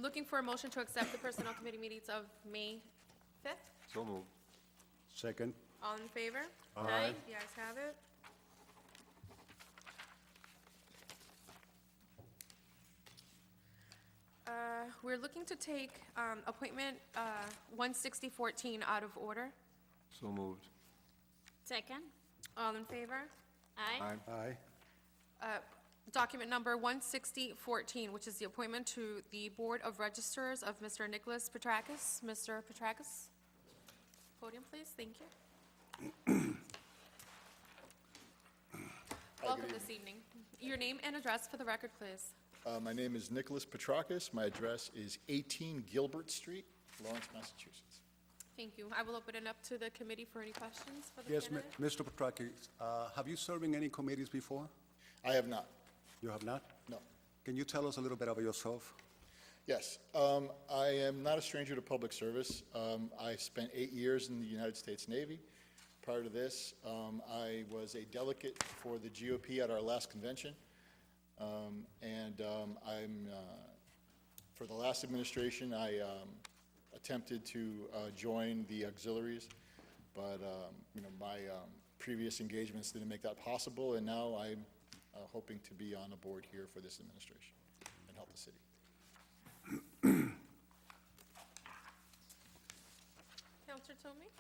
Looking for a motion to accept the Personnel Committee meetings of May 5th. So moved. Second. All in favor? Aye. The ayes have it. We're looking to take appointment 16014 out of order. So moved. Second. All in favor? Aye. Aye. Document number 16014, which is the appointment to the Board of Registers of Mr. Nicholas Petrakis. Mr. Petrakis, podium, please. Thank you. Welcome this evening. Your name and address for the record, please. My name is Nicholas Petrakis. My address is 18 Gilbert Street, Lawrence, Massachusetts. Thank you. I will open it up to the committee for any questions for the Yes, candidate. Mr. Petrakis, have you served in any committees before? I have not, You have not? no. Can you tell us a little bit about yourself? Yes, I am not a stranger to public service. I spent 8 years in the United States Navy. Prior to this, I was a delegate for the GOP at our last convention. For the last administration, I attempted to join the auxiliaries, but, my previous engagements didn't make that possible, and now I'm hoping to be on a board here for this administration and help the city. Counselor Tomei?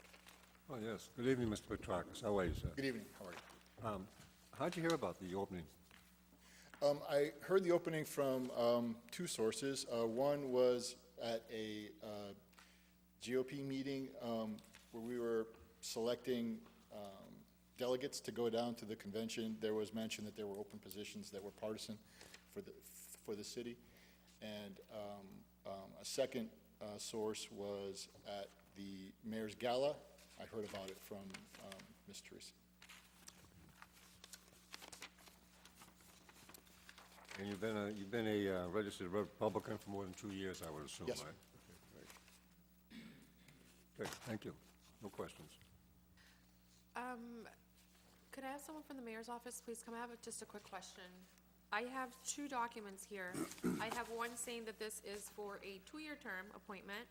Oh, yes. Good evening, Mr. Petrakis. How are you, sir? Good evening, how are you? How'd you hear about the opening? I heard the opening from two sources. One was at a GOP meeting where we were selecting delegates to go down to the convention. There was mention that there were open positions that were partisan for the city. And a second source was at the mayor's gala. I heard about it from Ms. Teresa. And you've been a registered Republican for more than 2 years, I would assume, Yes, sir. right? Okay, great. Okay, thank you. No questions. Could I have someone from the mayor's office, please come? I have just a quick question. I have two documents here. I have one saying that this is for a 2-year term appointment,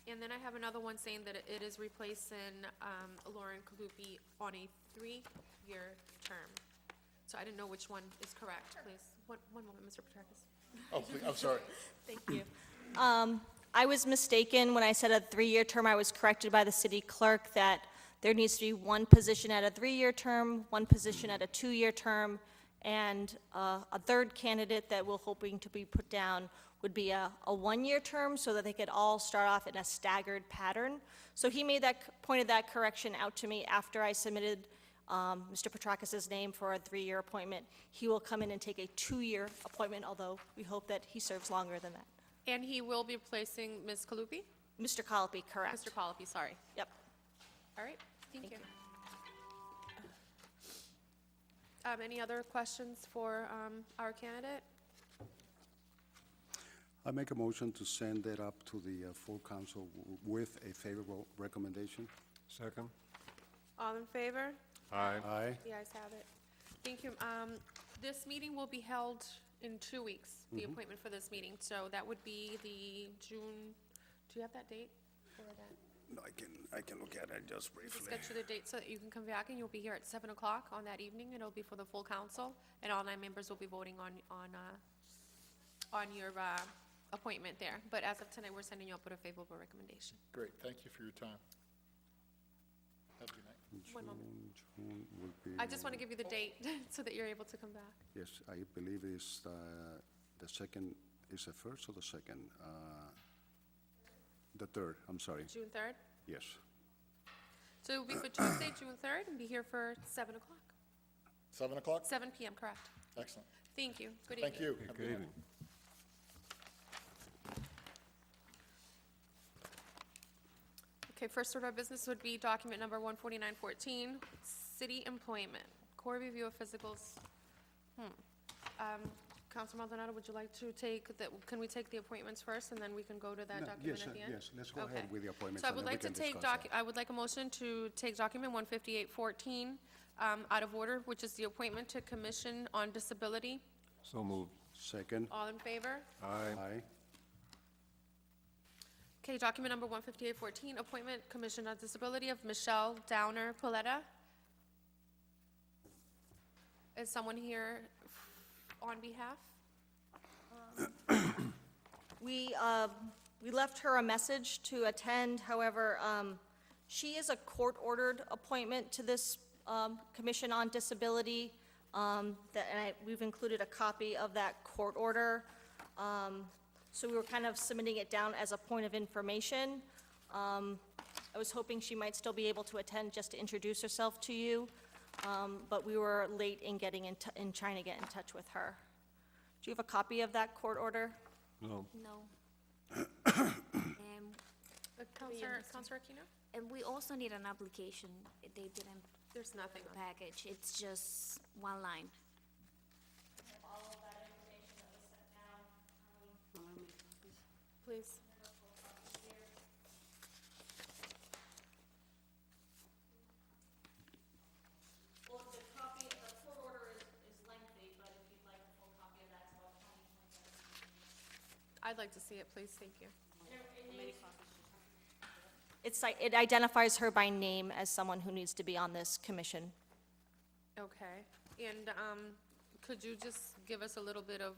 and then I have another one saying that it is replacing Lauren Kalupi on a 3-year term. So I didn't know which one is correct, please. One moment, Mr. Petrakis. Oh, please, I'm sorry. Thank you. I was mistaken when I said a 3-year term. I was corrected by the city clerk that there needs to be one position at a 3-year term, one position at a 2-year term, and a third candidate that we're hoping to be put down would be a 1-year term so that they could all start off in a staggered pattern. So he pointed that correction out to me after I submitted Mr. Petrakis' name for a 3-year appointment. He will come in and take a 2-year appointment, although we hope that he serves longer than that. And he will be replacing Ms. Kalupi? Mr. Colopy, correct. Mr. Kalupi, sorry. Yep. All right, thank Thank you. Any other questions for our candidate? I make a motion to send it up to the full council with a favorable recommendation. Second? All in favor? Aye. Aye. The ayes have it. Thank you. This meeting will be held in 2 weeks, the appointment for this meeting. So that would be the June, do you have that date for that? No, I can look at it just Just briefly. get you the date so that you can come back, and you'll be here at 7 o'clock on that evening, and it'll be for the full council, and all 9 members will be voting on your appointment there. But as of tonight, we're sending you up with a favorable recommendation. Great, thank you for your time. Have a good night. One moment. June would be. I just want to give you the date so that you're able to come back. Yes, I believe it's the second, is the first or the second? The third, I'm sorry. June 3rd? Yes. So it will be for Tuesday, June 3rd, and be here for 7 o'clock. 7 o'clock? 7 p.m., correct. Excellent. Thank you. Good evening. Thank you. Okay, Have a good night. evening. Okay, first order of business would be document number 14914, city employment, core review of physicals. Council Maldonado, would you like to take, can we take the appointments first, and then we can go to that No, document yes, at the end? yes, let's go Okay. ahead with the appointments. So I and would then we like to can take discuss that. I would like a motion to take document 15814 out of order, which is the appointment to Commission on Disability. So moved. Second. All in favor? Aye. Aye. Okay, document number 15814, appointment Commission on Disability of Michelle Downer Paletta. Is someone here on behalf? We left her a message to attend, however, she is a court-ordered appointment to this Commission on Disability, we've included a copy of that court order. So we were kind of submitting it down as a point of information. I was hoping she might still be able to attend just to introduce herself to you, but we were late in getting in trying to get in touch with her. Do you have a copy of that court order? No. No. Counselor Aquino? And we also need an application. They didn't There's nothing on. package. It's just one line. All of that information that was sent down. Please. Well, the copy, the court order is lengthy, but if you'd like a full copy of that, it's about 20, 25 I'd like to see it, please, thank you. It identifies her by name as someone who needs to be on this commission. Okay, and, could you just give us a little bit of,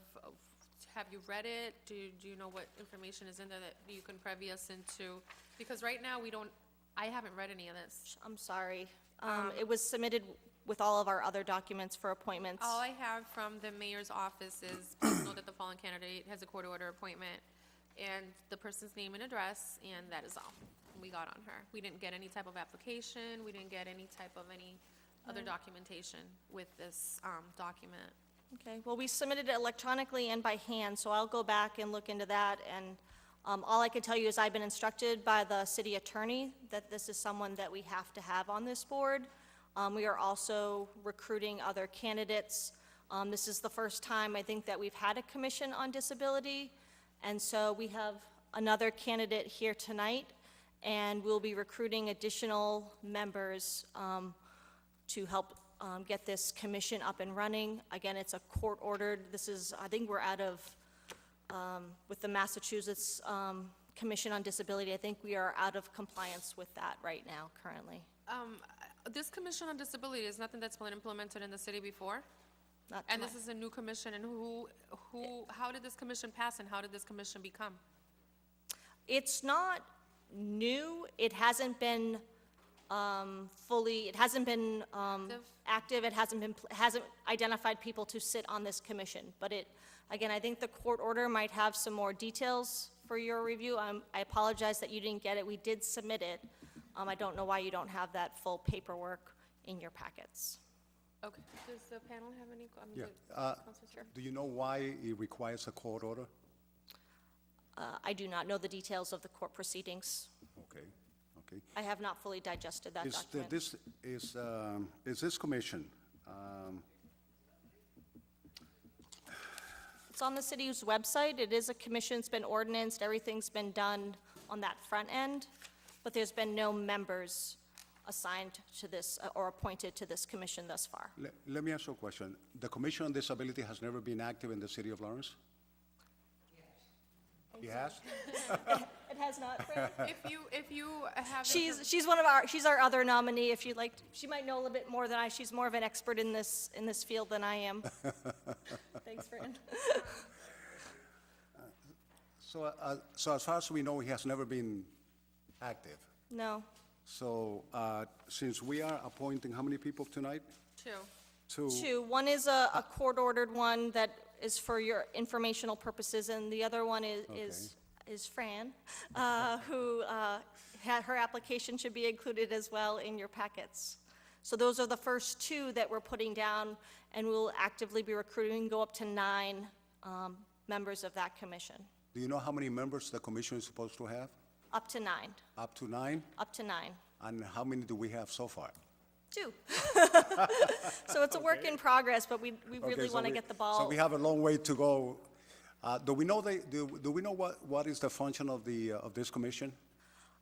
have you read it? Do you know what information is in there that you can prevy us into? Because right now, I haven't read any of this. I'm sorry. It was submitted with all of our other documents for appointments. All I have from the mayor's office is, please know that the following candidate has a court order appointment, and the person's name and address, and that is all we got on her. We didn't get any type of application, we didn't get any type of any other documentation with this, document. Okay, well, we submitted it electronically and by hand, so I'll go back and look into that. And all I can tell you is I've been instructed by the city attorney that this is someone that we have to have on this board. We are also recruiting other candidates. This is the first time, I think, that we've had a commission on disability. And so we have another candidate here tonight, and we'll be recruiting additional members to help get this commission up and running. Again, it's a court-ordered, I think we're out of, with the Massachusetts Commission on Disability, I think we are out of compliance with that right now, currently. This Commission on Disability is nothing that's been implemented in the city before? Not to And my- this is a new commission, and how did this commission pass, and how did this commission become? It's not new, it hasn't been it hasn't been active, it hasn't identified people to sit on this commission. But again, I think the court order might have some more details for your review. I apologize that you didn't get it, we did submit it. I don't know why you don't have that full paperwork in your packets. Okay, does the panel have any, Yeah, Councilor Chair? Do you know why it requires a court order? I do not know the details of the court proceedings. Okay, okay. I have not fully digested that document. Is this commission, It's on the city's website. It is a commission, it's been ordinanced, everything's been done on that front end, but there's been no members assigned to this or appointed to this commission thus far. let me ask you a question. The Commission on Disability has never been active in the city of Lawrence? Yes. It has not, Fran? If you have. She's our other nominee, if you'd like, she might know a little bit more than I, she's more of an expert in this field than I am. Thanks, Fran. So as far as we know, he has never been active. No, So since we are appointing how many people tonight? Two. two. One is a court-ordered one that is for your informational purposes, and the other one is Fran, who had, her application should be included as well in your packets. So those are the first two that we're putting down, and we'll actively be recruiting, go up to 9 members of that commission. Do you know how many members the commission is supposed to have? Up to 9, Up to 9? up to 9. And how many do we have so far? 2. So it's a work in progress, but we Okay, really so want to we- get the ball. So we have a long way to go. Do we know do we know what is the function of this commission?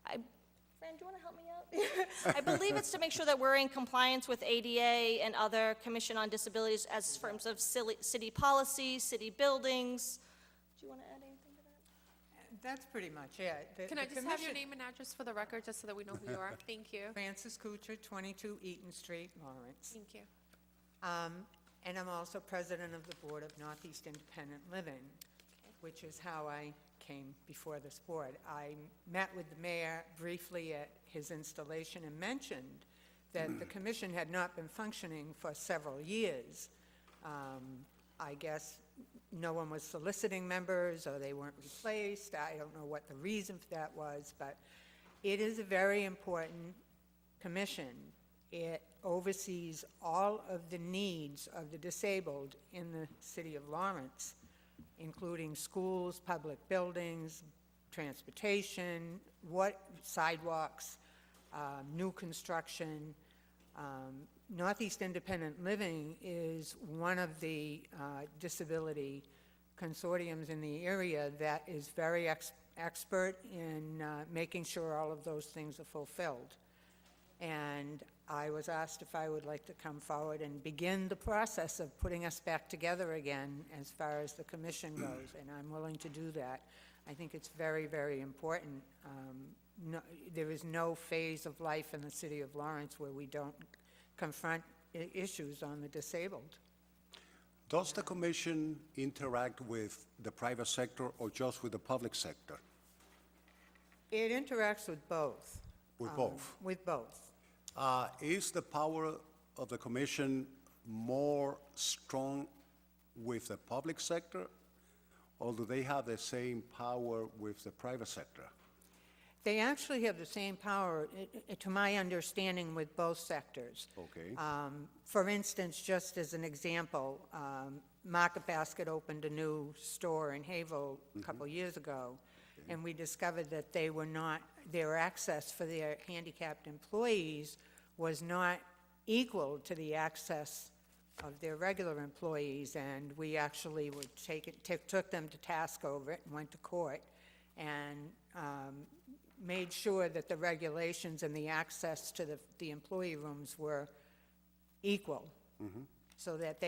Fran, do you want to help me out? I believe it's to make sure that we're in compliance with ADA and other Commission on Disabilities as terms of city policy, city buildings. Do you want to add anything to that? That's pretty much it. Can I just have your name and address for the record, just so that we know who you are? Thank you. Francis Kuchar, 22 Eaton Street, Lawrence. Thank you. And I'm also president of the Board of Northeast Independent Living, which is how I came before this board. I met with the mayor briefly at his installation and mentioned that the commission had not been functioning for several years. I guess no one was soliciting members, or they weren't replaced. I don't know what the reason for that was, but it is a very important commission. It oversees all of the needs of the disabled in the city of Lawrence, including schools, public buildings, transportation, sidewalks, new construction. Northeast Independent Living is one of the disability consortiums in the area that is very expert in making sure all of those things are fulfilled. And I was asked if I would like to come forward and begin the process of putting us back together again as far as the commission goes, and I'm willing to do that. I think it's very, very important. There is no phase of life in the city of Lawrence where we don't confront issues on the disabled. Does the commission interact with the private sector or just with the public sector? It interacts with both. With both? With both. Is the power of the commission more strong with the public sector, or do they have the same power with the private sector? They actually have the same power, to my understanding, with both sectors. Okay. For instance, just as an example, Market Basket opened a new store in Havel a couple years ago, and we discovered that their access for their handicapped employees was not equal to the access of their regular employees, and we actually took them to task over it and went to court and made sure that the regulations and the access to the employee rooms were equal, so that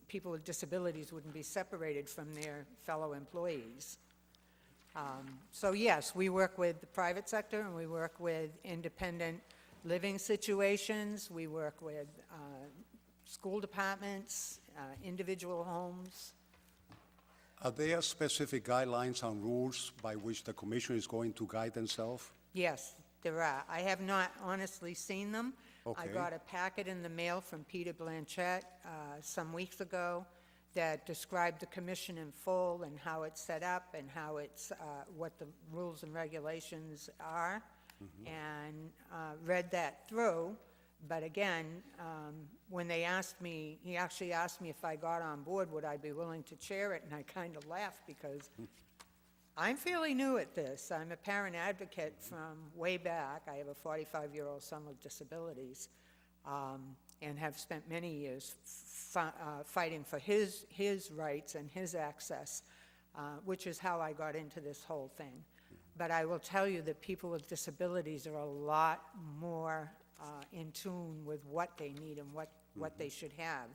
people with disabilities wouldn't be separated from their fellow employees. So yes, we work with the private sector, and we work with independent living situations. We work with school departments, individual homes. Are there specific guidelines and rules by which the commission is going to guide themselves? Yes, there are. I have not honestly seen them. I Okay. got a packet in the mail from Peter Blanchett some weeks ago that described the commission in full and how it's set up and how it's, what the rules and regulations are, and read that through. But again, when they asked me, he actually asked me if I got on board, would I be willing to chair it, and I kind of laughed because I'm fairly new at this. I'm a parent advocate from way back. I have a 45-year-old son with disabilities, and have spent many years fighting for his rights and his access, which is how I got into this whole thing. But I will tell you that people with disabilities are a lot more in tune with what they need and what they should have.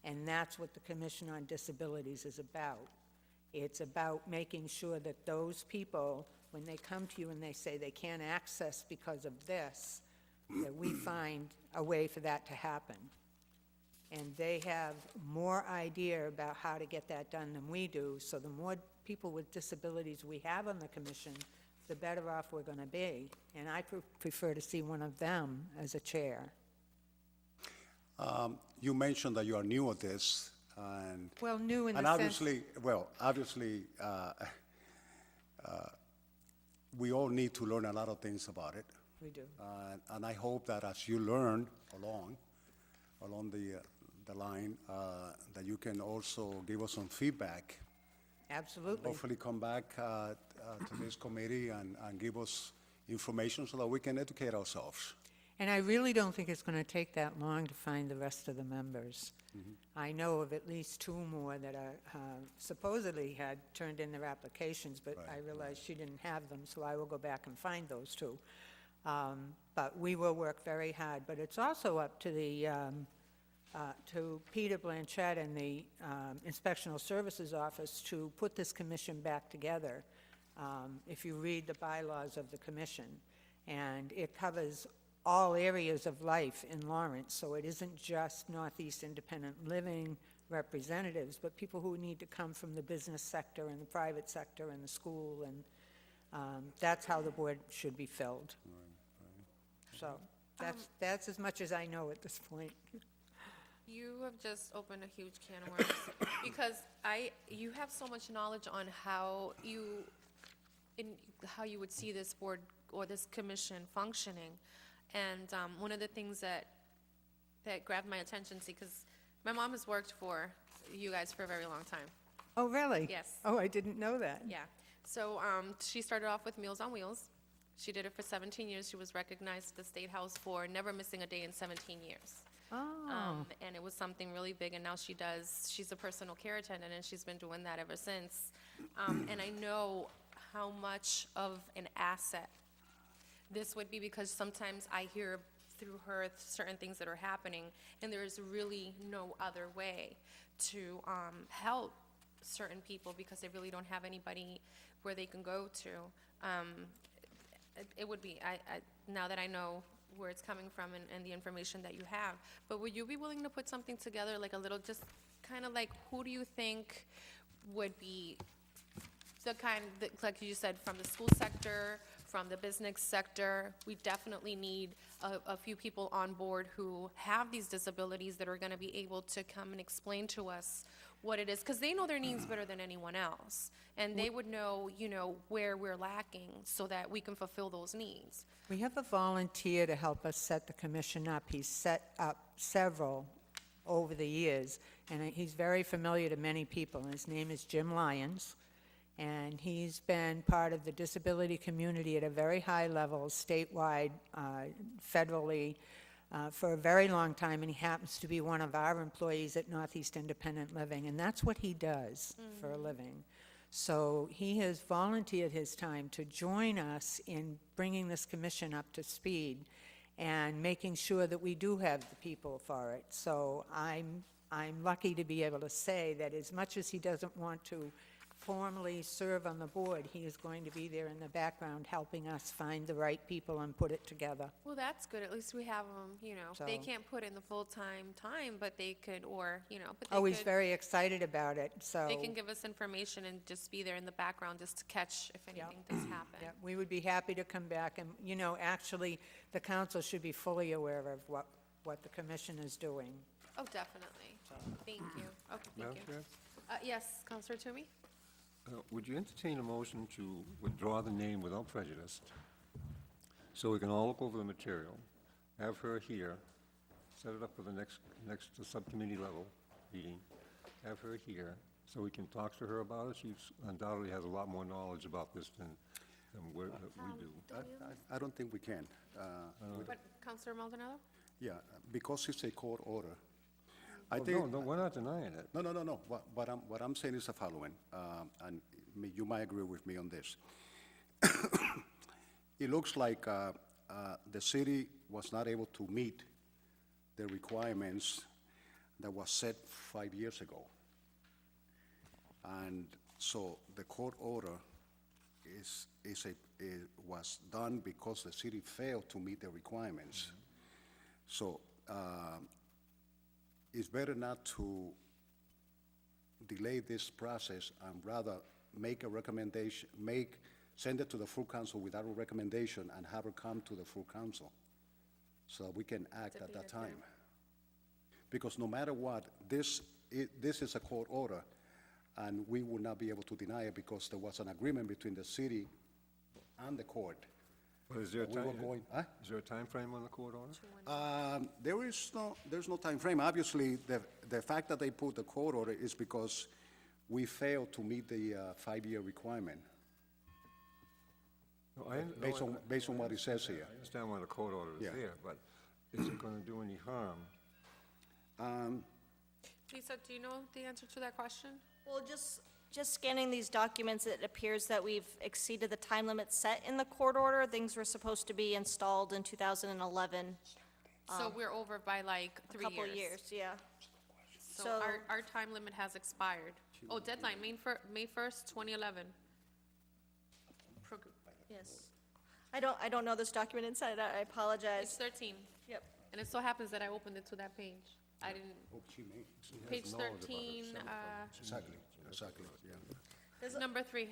And that's what the Commission on Disabilities is about. It's about making sure that those people, when they come to you and they say they can't access because of this, that we find a way for that to happen. And they have more idea about how to get that done than we do, so the more people with disabilities we have on the commission, the better off we're going to be. And I prefer to see one of them as a chair. You mentioned that you are new at this, and Well, new in the and sense... obviously, we all need to learn a lot of things about it. We do. And I hope that as you learn along the line, that you can also give us some feedback. Absolutely. Hopefully come back to this committee and give us information so that we can educate ourselves. And I really don't think it's going to take that long to find the rest of the members. I know of at least two more that are supposedly had turned in their applications, but I realized she didn't have them, so I will go back and find those two. But we will work very hard. But it's also up to the to Peter Blanchett and the Inspectional Services Office to put this commission back together. if you read the bylaws of the commission. And it covers all areas of life in Lawrence, so it isn't just Northeast Independent Living representatives, but people who need to come from the business sector and the private sector and the school, and that's how the board should be filled. So that's as much as I know at this point. You have just opened a huge can of worms, because you have so much knowledge on how you would see this board or this commission functioning. And one of the things that grabbed my attention, because my mom has worked for you guys for a very long time. Oh, really? Yes. Oh, I didn't know that. Yeah. So she started off with Meals on Wheels. She did it for 17 years. She was recognized at the State House for never missing a day in 17 years. Oh, And it was something really big, and now she's a personal care attendant, and she's been doing that ever since. And I know how much of an asset this would be, because sometimes I hear through her certain things that are happening, and there is really no other way to help certain people, because they really don't have anybody where they can go to. It would be, now that I know where it's coming from and the information that you have, but would you be willing to put something together, like a little, just kind of like, who do you think would be the kind, like you said, from the school sector, from the business sector? We definitely need a few people on board who have these disabilities that are going to be able to come and explain to us what it is, because they know their needs better than anyone else, and they would know, where we're lacking so that we can fulfill those needs. we have a volunteer to help us set the commission up. He's set up several over the years, and he's very familiar to many people. And his name is Jim Lyons, and he's been part of the disability community at a very high level, statewide, federally, for a very long time, and he happens to be one of our employees at Northeast Independent Living, and that's what he does for a living. So he has volunteered his time to join us in bringing this commission up to speed and making sure that we do have the people for it. So I'm lucky to be able to say that as much as he doesn't want to formally serve on the board, he is going to be there in the background helping us find the right people and put it together. Well, that's good. At least we have them, they So- can't put in the full-time time, but they could, but they Oh, he's could, very excited about it, so. they can give us information and just be there in the background just to catch if anything does happen. Yeah, we would be happy to come back, and, actually, the council should be fully aware of what the commission is doing. Oh, definitely. Thank you. Okay, thank Madam you. Chair, Yes, Counselor Toomey? would you entertain a motion to withdraw the name without prejudice, so we can all look over the material, have her here, set it up for the next subcommittee level meeting, have her here, so we can talk to her about it? She undoubtedly has a lot more knowledge about this than we do. I don't think we can. What, Counselor Maldonado? Yeah, because it's a court order. I Oh, think. no, we're not denying it. No. What I'm saying is the following, and you might agree with me on this. It looks like the city was not able to meet the requirements that was set 5 years ago. And so the court order was done because the city failed to meet the requirements. So it's better not to delay this process and rather make a recommendation, send it to the full council without a recommendation and have her come to the full council so that we can act at that time. Because no matter what, this is a court order, and we will not be able to deny it because there was an agreement between the city and the court. Well, is there a We were going, huh? Is there a timeframe on the court order? There's no time frame. Obviously, the fact that they put the court order is because we failed to meet the 5-year requirement, No, I based on what it says here. I understand why the court order is Yeah. there, but is it going to do any harm? Lisa, do you know the answer to that question? Well, just scanning these documents, it appears that we've exceeded the time limit set in the court order. Things were supposed to be installed in 2011, So we're over by like a 3 couple years. years, yeah. So So- our time limit has expired. Oh, deadline, May 1st, 2011. I don't know this document inside, I It's apologize. 13, Yep. and it so happens that I opened it to that page. I didn't, page knowledge about 13, Exactly, exactly, yeah. number 3.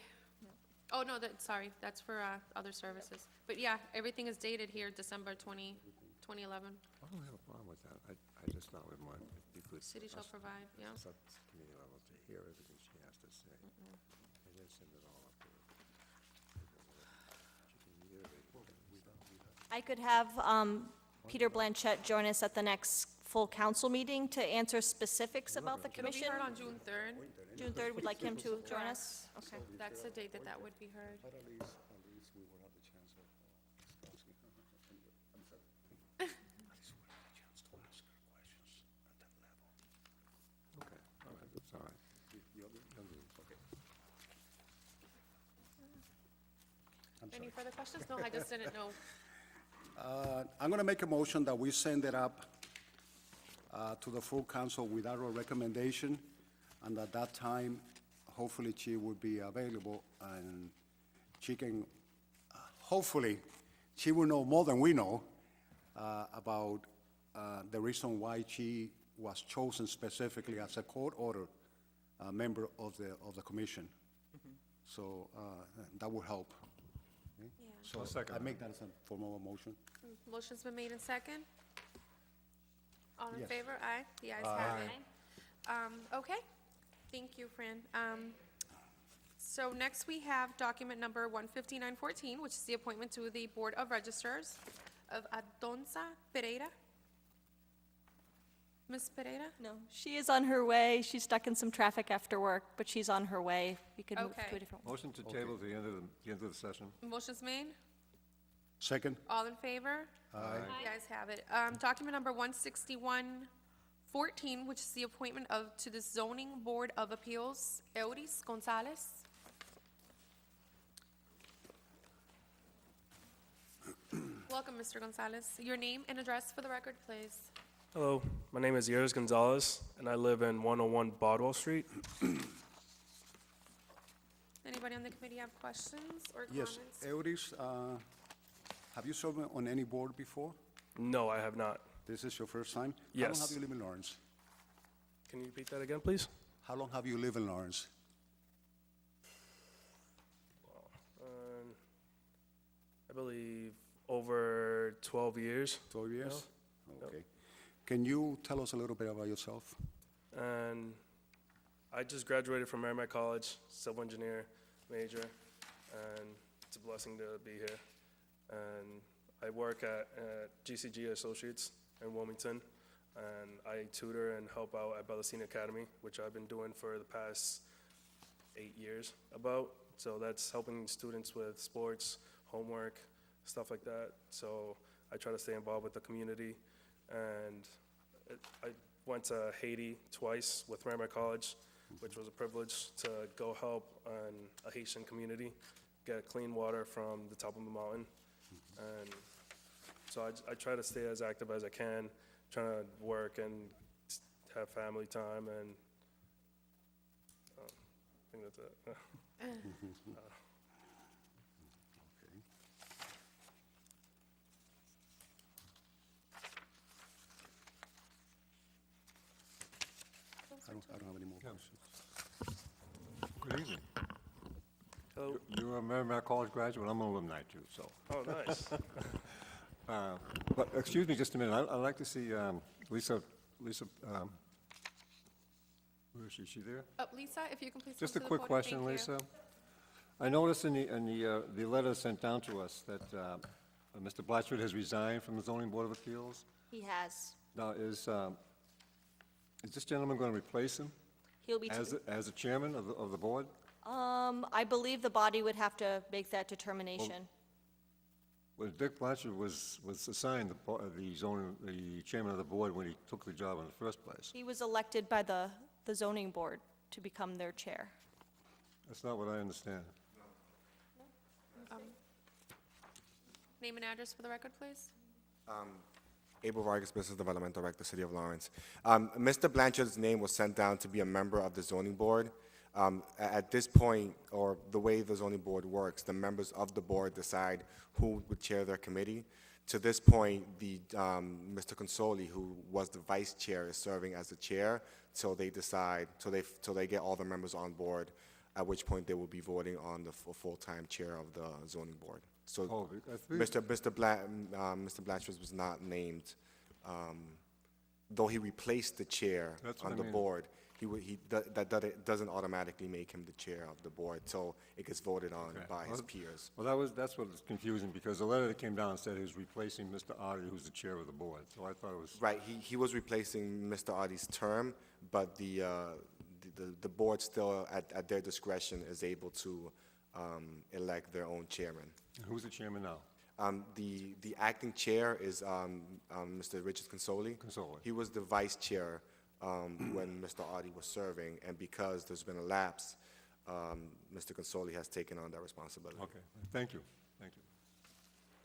Oh, no, sorry, that's for other services. But yeah, everything is dated here, December 2011. I don't have a problem with that. I just thought it might be good. for City shall us provide, yeah. Subcommittee level to hear everything she has to say. And then send it all up to her. She can reiterate what we done. I could have Peter Blanchett join us at the next full council meeting to answer specifics about the It'll be commission. heard on June 3rd. June 3rd, we'd like him to join us? Okay. That's the date that would be heard. But at least we will have the chance of discussing. I'm sorry. At least we'll have the chance to ask her questions at that level. Okay, all right, that's all right. You're good. Okay. Any further questions? No, I just didn't know. I'm going to make a motion that we send it up to the full council without a recommendation, and at that time, hopefully she will be available, and she can, hopefully, she will know more than we know about the reason why she was chosen specifically as a court order member of the commission. So that will help. Okay? So I'll second I that. make that as a formal motion. Motion's been made in second. All in Yes. favor? Aye. The ayes have it. Okay, thank you, Fran. So next we have document number 15914, which is the appointment to the Board of Registers of Adonza Pereira. Ms. Pereira? No, she is on her way. She's stuck in some traffic after work, but she's on her way. We could move to Okay. a different. Motion to table to the end of the session. Motion's made. Second? All in favor? Aye. The ayes have it. Document number 16114, which is the appointment to the Zoning Board of Appeals, Euris Gonzalez. Welcome, Mr. Gonzalez. Your name and address for the record, please. Hello, my name is Yeris Gonzalez, and I live in 101 Bodwell Street. Anybody on the committee have questions or Yes, comments? Euris, have you served on any board before? No, I have not. This is your first time? How long Yes. have you lived in Lawrence? Can you repeat that again, please? How long have you lived in Lawrence? I believe over 12 years. 12 years? Yep. Okay. Can you tell us a little bit about yourself? And I just graduated from Merrimack College, civil engineer major, and it's a blessing to be here. And I work at GCG Associates in Wilmington, and I tutor and help out at Bellacine Academy, which I've been doing for the past 8 years about. So that's helping students with sports, homework, stuff like that. So I try to stay involved with the community. And I went to Haiti twice with Merrimack College, which was a privilege to go help a Haitian community get clean water from the top of the mountain. And so I try to stay as active as I can, trying to work and have family time, and I think that's it. I don't have any more questions. Good evening. Hello. You're a Merrimack College graduate, I'm an alumni too, so. Oh, nice. But, excuse me just a minute, I'd like to see Lisa, where is she? Is she there? Lisa, if you can please come Just to a the quick podium. question, Thank you. Lisa. I noticed in the letter sent down to us that Mr. Blatchford has resigned from the Zoning Board of Appeals. He has. Now, is this gentleman going to replace him He'll be, as the chairman of the board? I believe the body would have to make that determination. Well, Dick Blatchford was assigned the chairman of the board when he took the job in the first place. He was elected by the zoning board to become their chair. That's not what I understand. Name and address for the record, please. Abel Vargas, Business Development Director, City of Lawrence. Mr. Blanchard's name was sent down to be a member of the zoning board. At this point, or the way the zoning board works, the members of the board decide who would chair their committee. To this point, Mr. Consoli, who was the vice chair, is serving as the chair till they decide, till they get all the members on board, at which point they will be voting on the full-time chair of the zoning board. So Oh, I think- Mr. Blanchard was not named, though he replaced the chair That's what on I the mean. board. That doesn't automatically make him the chair of the board, so it gets voted on Okay. by his Well, peers. Well, that's what was confusing, because the letter that came down said he was replacing Mr. Artie, who's the chair of the board, so I thought it was, Right, he was replacing Mr. Adi's term, but the board still, at their discretion, is able to elect their own chairman. who's the chairman now? The acting chair is Mr. Richard Consoli. Consoli. He was the vice chair when Mr. Adi was serving, and because there's been a lapse, Mr. Consoli has taken on that responsibility. Okay, thank you, thank you.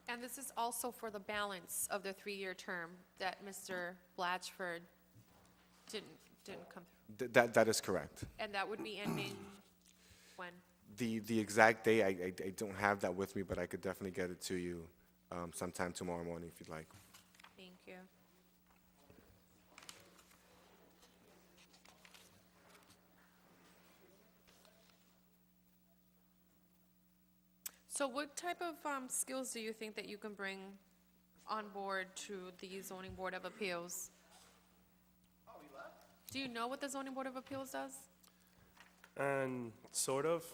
And this is also for the balance of the 3-year term that Mr. Blatchford didn't come through. That is correct. And that would be ending when? The exact day, I don't have that with me, but I could definitely get it to you sometime tomorrow morning if you'd like. Thank you. So what type of skills do you think that you can bring on board to the Zoning Board of Appeals? Do you know what the Zoning Board of Appeals does? And sort of,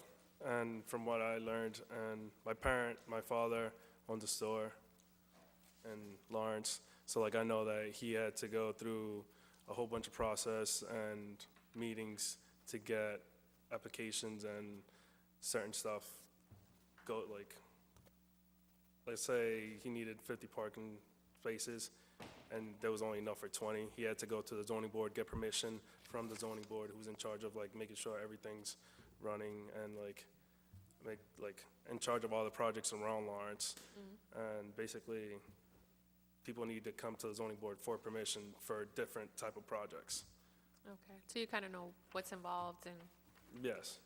and from what I learned, and my father owned a store in Lawrence, so like I know that he had to go through a whole bunch of process and meetings to get applications and certain stuff go, like, let's say he needed 50 parking spaces and there was only enough for 20. He had to go to the zoning board, get permission from the zoning board, who's in charge of like making sure everything's running and like in charge of all the projects around Lawrence. And basically, people need to come to the zoning board for permission for different type of projects. Okay, so you kind of know what's involved and, Yes.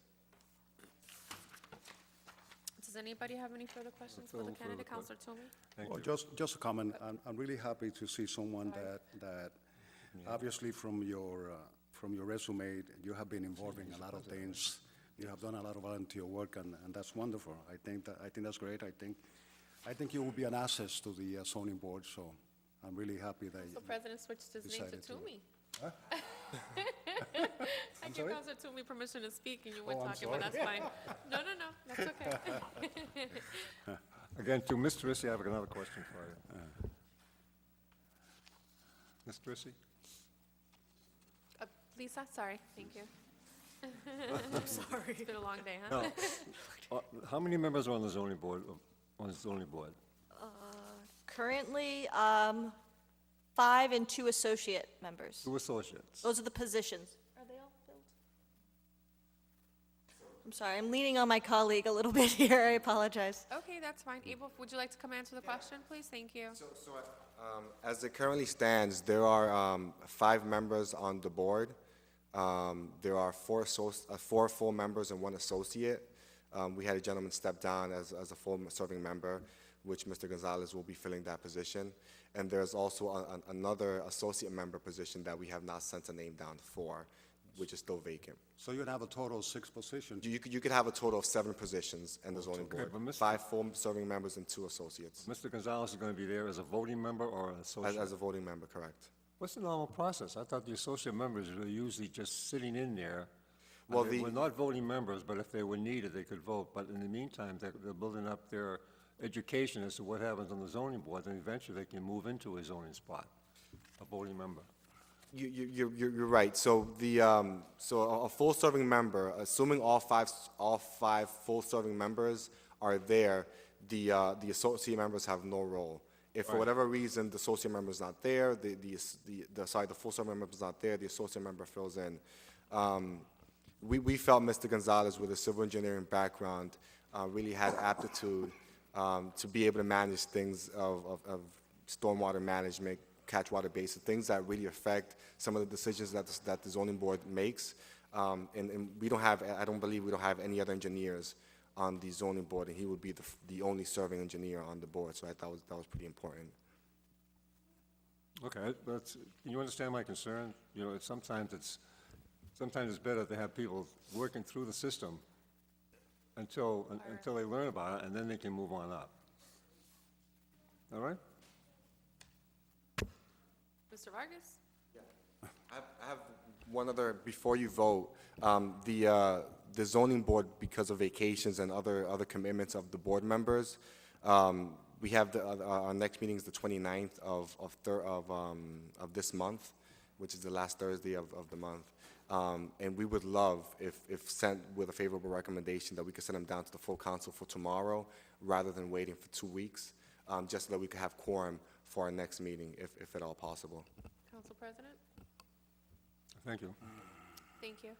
does anybody have any further questions for the No further candidate, Counselor Toomey? Thank Well, you. just a comment. I'm really happy to see someone that obviously from your resume, you have been involved in a lot of things. You have done a lot of volunteer work, and that's wonderful. I think that's great. I think you will be an asset to the zoning board, so I'm really happy that So President switched his name to decided to- Toomey. Huh? I gave sorry? Counselor Toomey permission to speak and you weren't Oh, I'm talking, but that's fine. No, that's okay. Again, to Ms. Trissy, I have another question for you. Ms. Trissy? Lisa, sorry, thank you. I'm sorry. It's been a long day, huh? How many members are on the zoning board, Currently, 5 and 2 associate members. 2 associates. Those are the positions. Are they all filled? I'm sorry, I'm leaning on my colleague a little bit here, I apologize. Okay, that's fine. Abel, would you like to come answer the question, please? Thank you. As it currently stands, there are 5 members on the board. There are 4 full members and 1 associate. We had a gentleman step down as a full serving member, which Mr. Gonzalez will be filling that position. And there's also another associate member position that we have not sent a name down for, which is still vacant. So you're gonna have a total of 6 positions. You could have a total of 7 positions in the zoning okay, board, but Mr. 5 full serving members and 2 associates, Mr. Gonzalez is going to be there as a voting member or an associate? as a voting member, correct? What's the normal process? I thought the associate members were usually just sitting in there. Well, They the- were not voting members, but if they were needed, they could vote. But in the meantime, they're building up their education as to what happens on the zoning board, and eventually they can move into a zoning spot, a voting member. You're right. So a full serving member, assuming all five full serving members are there, the associate members have no role. If for whatever reason the associate member is not there, the full serving member is not there, the associate member fills in. We felt Mr. Gonzalez, with a civil engineering background, really had aptitude to be able to manage things of stormwater management, catch water basin, things that really affect some of the decisions that the zoning board makes. And we don't have, I don't believe we don't have any other engineers on the zoning board, and he would be the only serving engineer on the board, so I thought that was pretty important. Okay, but can you understand my concern? You know, sometimes it's better to have people working through the system until they learn about it, and then they can move on up. All right? Mr. Vargas? I have one other, before you vote, the zoning board, because of vacations and other commitments of the board members, we have our next meeting is the 29th of this month, which is the last Thursday of the month. And we would love, if sent with a favorable recommendation, that we could send them down to the full council for tomorrow, rather than waiting for 2 weeks, just so that we could have quorum for our next meeting, if at all possible. Council President? Thank you. Thank you.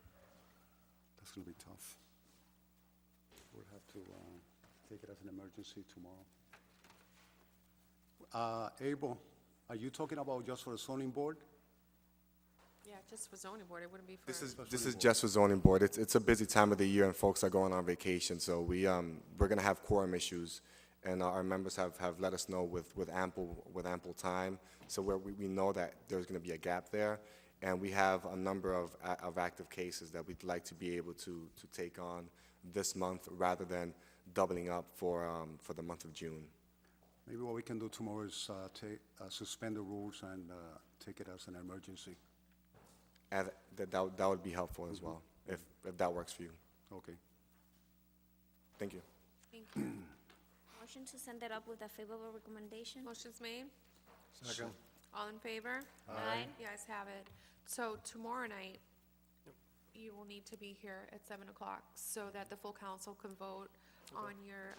That's going to be tough. We'll have to take it as an emergency tomorrow. Abel, are you talking about just for the zoning board? Yeah, just for zoning board, it wouldn't be for. This is just for zoning board. It's a busy time of the year, and folks are going on vacation, so we're going to have quorum issues, and our members have let us know with ample time, so where we know that there's going to be a gap there, and we have a number of active cases that we'd like to be able to take on this month, rather than doubling up for the month of June. Maybe what we can do tomorrow is suspend the rules and take it as an emergency. And that would be helpful as well, if that works for you. Okay. Thank you. Thank you. Motion to send it up with a favorable recommendation? Motion's made. Second. All in favor? Aye. You guys have it. So tomorrow night, you will need to be here at 7 o'clock so that the full council can vote on your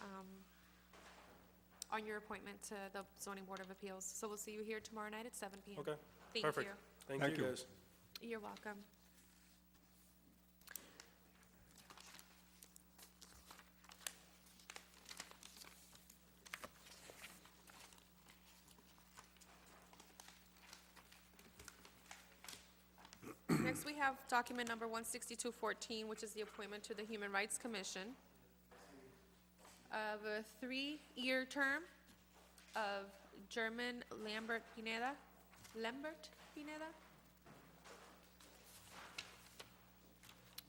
appointment to the zoning board of appeals. So we'll see you here tomorrow night at 7 p.m. Okay, Thank perfect. you. Thank Thank you, you. guys. You're welcome. Next, we have document number 16214, which is the appointment to the Human Rights Commission of a 3-year term of German Lambert Pineda.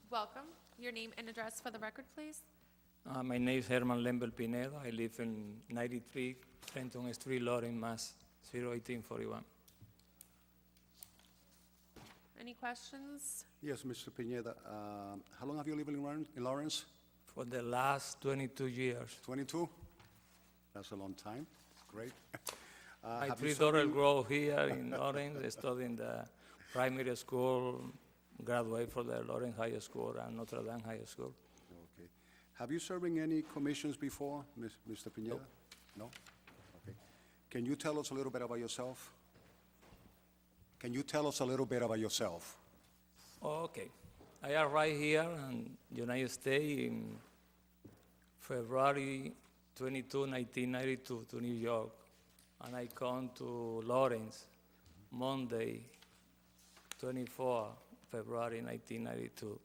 Welcome. Your name and address for the record, please. My name is Herman Lambert Pineda. I live in 93 Fenton Street, Lawrence, Mass. 01841. Any questions? Yes, Mr. Pineda, how long have you lived in Lawrence? For the last 22 years. 22? That's a long time. Great. My Have you three served daughters in- grow here in Lawrence. They study in the primary school, graduate from the Lawrence High School and Notre Dame High School. Okay. Have you served in any commissions before, Mr. Pineda? No? Okay. Can you tell us a little bit about yourself? Okay. I arrived here in United States in February 22, 1992 to New York. And I come to Lawrence Monday, 24 February 1992.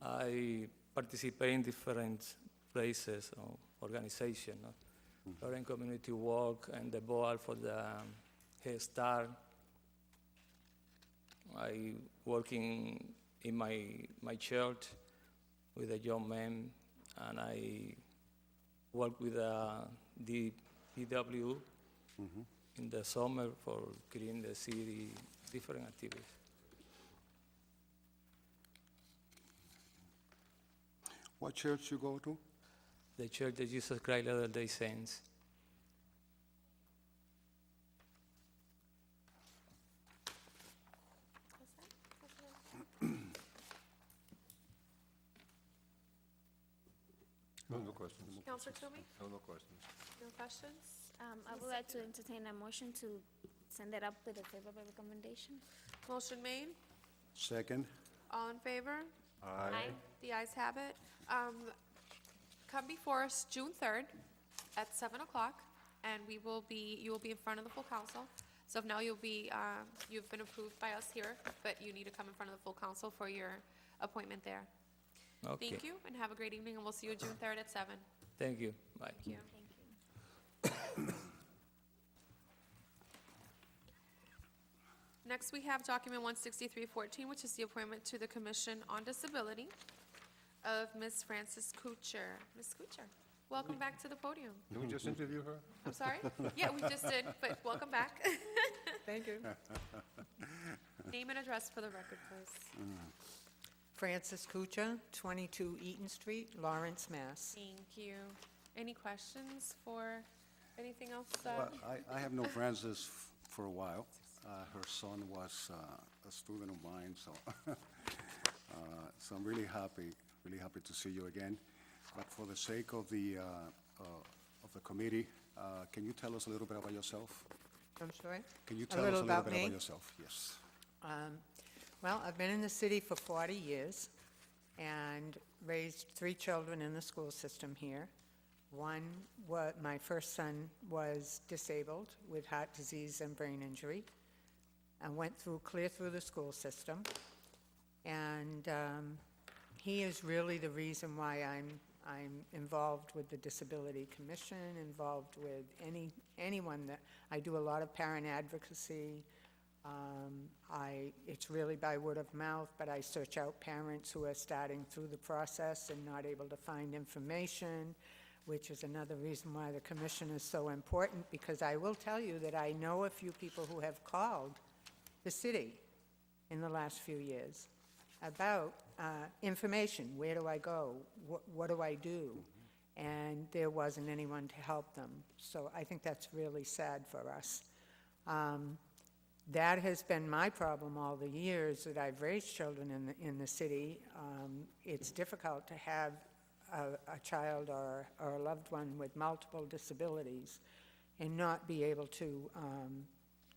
I participate in different places or organizations. Lawrence Community Work and the board for the Head Start. I working in my church with the young men, and I work with the DPW in the summer for cleaning the city, different activities. What church you go to? The Church of Jesus Christ Latter-day Saints. No questions. Counselor Toomey? No questions. No questions? I would like to entertain a motion to send it up with a favorable recommendation. Motion made. Second? All in favor? Aye. The ayes have it. Come before us June 3rd at 7 o'clock, and you will be in front of the full council. So now you've been approved by us here, but you need to come in front of the full council for your appointment there. Okay. Thank you, and have a great evening, and we'll see you June 3rd at 7. Thank you. Bye. Thank you. Next, we have document 16314, which is the appointment to the Commission on Disability of Ms. Frances Kuchar. Ms. Kuchar, welcome back to the podium. Did we just interview her? I'm sorry? Yeah, we just did, but welcome back. Thank you. Name and address for the record, please. Francis Kucha, 22 Eaton Street, Lawrence, Mass. Thank you. Any questions for anything else? Well, I have known Frances for a while. Her son was a student of mine, so, so I'm really happy to see you again. But for the sake of the committee, can you tell us a little bit about yourself? I'm sorry? Can you A tell us a little little about bit me? about yourself? Yes. Well, I've been in the city for 40 years and raised 3 children in the school system here. My first son was disabled with heart disease and brain injury and went clear through the school system. And he is really the reason why I'm involved with the Disability Commission, involved with anyone that, I do a lot of parent advocacy. It's really by word of mouth, but I search out parents who are starting through the process and not able to find information, which is another reason why the commission is so important, because I will tell you that I know a few people who have called the city in the last few years about information. Where do I go? What do I do? And there wasn't anyone to help them. So I think that's really sad for us. That has been my problem all the years that I've raised children in the city. It's difficult to have a child or a loved one with multiple disabilities and not be able to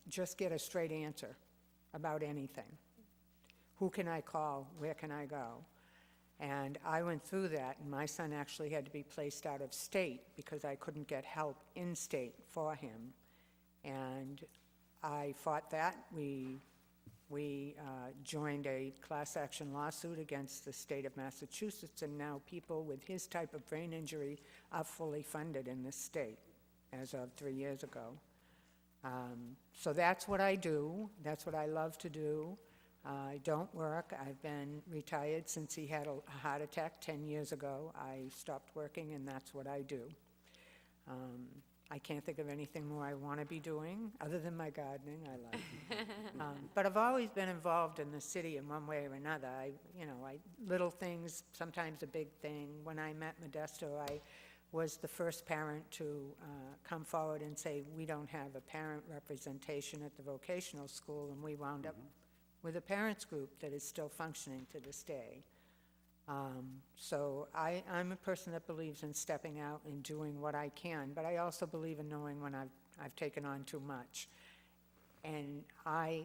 just get a straight answer about anything. Who can I call? Where can I go? And I went through that, and my son actually had to be placed out of state because I couldn't get help in state for him. And I fought that. We joined a class action lawsuit against the state of Massachusetts, and now people with his type of brain injury are fully funded in this state as of 3 years ago. So that's what I do. That's what I love to do. I don't work. I've been retired since he had a heart attack 10 years ago. I stopped working, and that's what I do. I can't think of anything more I want to be doing, other than my gardening. I like. But I've always been involved in the city in one way or another. Little things, sometimes a big thing. When I met Modesto, I was the first parent to come forward and say, we don't have a parent representation at the vocational school, and we wound up with a parents group that is still functioning to this day. So I'm a person that believes in stepping out and doing what I can, but I also believe in knowing when I've taken on too much. And I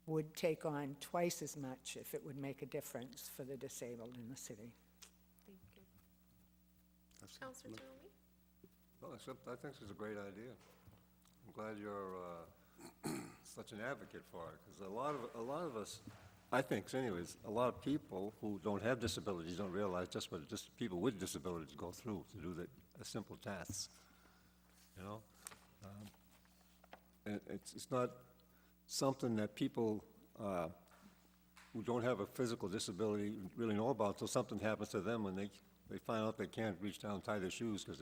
would take on twice as much if it would make a difference for the disabled in the city. Thank you. That's it. Counselor Tony? Well, I think this is a great idea. I'm glad you're such an advocate for it, because a lot of us, I think anyways, a lot of people who don't have disabilities don't realize just what people with disabilities go through to do the simple tasks, you know? And it's not something that people who don't have a physical disability really know about until something happens to them when they find out they can't reach down and tie their shoes because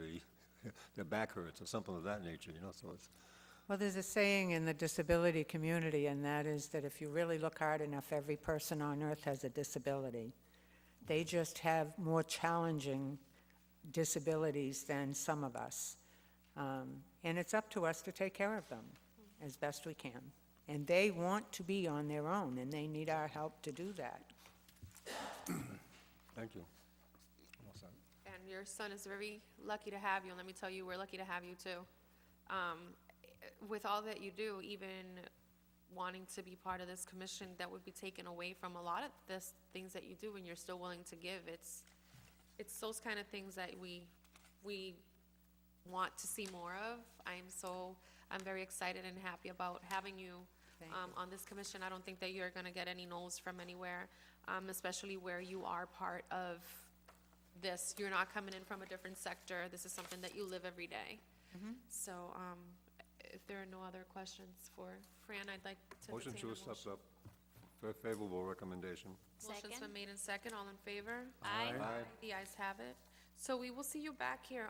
their back hurts or something of that nature, you know, so it's... Well, there's a saying in the disability community, and that is that if you really look hard enough, every person on earth has a disability. They just have more challenging disabilities than some of us. And it's up to us to take care of them as best we can. And they want to be on their own, and they need our help to do that. Thank you. Well said. And your son is very lucky to have you, and let me tell you, we're lucky to have you too. With all that you do, even wanting to be part of this commission, that would be taken away from a lot of this things that you do, and you're still willing to give. It's those kind of things that we want to see more of. I'm very excited and happy about having you on this commission. I don't think that you're going to get any no's from anywhere. especially where you are part of this. You're not coming in from a different sector. This is something that you live every day. So, if there are no other questions for Fran, I'd like to Motion entertain to a accept the favorable recommendation. Motion's been Second. made in second, all in favor? Aye. The ayes have it. So we will see you back here,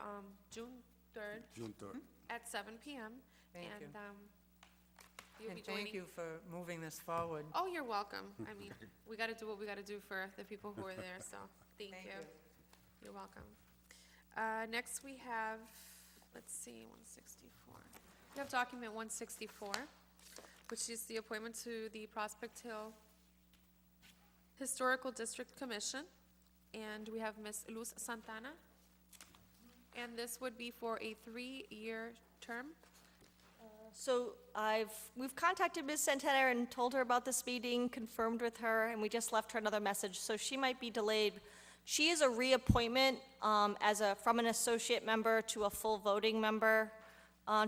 June 3rd June 3rd. at 7 PM. Thank you. And, you'll be And thank joining. you for moving this forward. Oh, you're welcome. I mean, we gotta do what we gotta do for the people who are there, so, thank Thank you. you. You're welcome. Next we have, let's see, 164. We have document 164, which is the appointment to the Prospect Hill Historical District Commission. And we have Ms. Luz Santana. And this would be for a 3-year term. So we've contacted Ms. Santana and told her about this meeting, confirmed with her, and we just left her another message, so she might be delayed. She is a reappointment from an associate member to a full voting member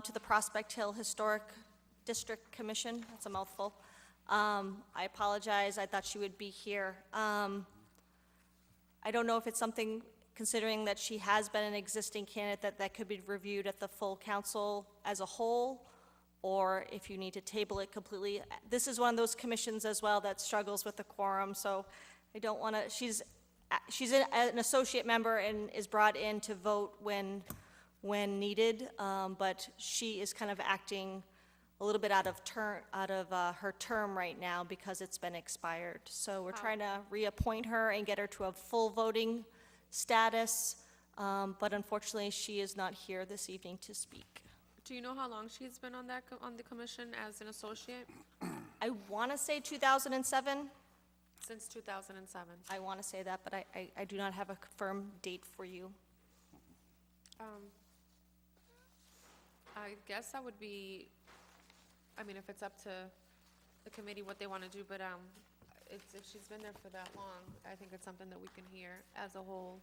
to the Prospect Hill Historic District Commission. That's a mouthful. I apologize, I thought she would be here. I don't know if it's something, considering that she has been an existing candidate, that could be reviewed at the full council as a whole, or if you need to table it completely. This is one of those commissions as well that struggles with the quorum, so I don't want to, she's an associate member and is brought in to vote when needed, but she is kind of acting a little bit out of her term right now because it's been expired. So we're trying to reappoint her and get her to a full voting status, but unfortunately, she is not here this evening to speak. Do you know how long she's been on on the commission as an associate? I want to say 2007. Since 2007. I want to say that, but I do not have a confirmed date for you. I guess that would be, I mean, if it's up to the committee what they want to do, but if she's been there for that long, I think it's something that we can hear as a whole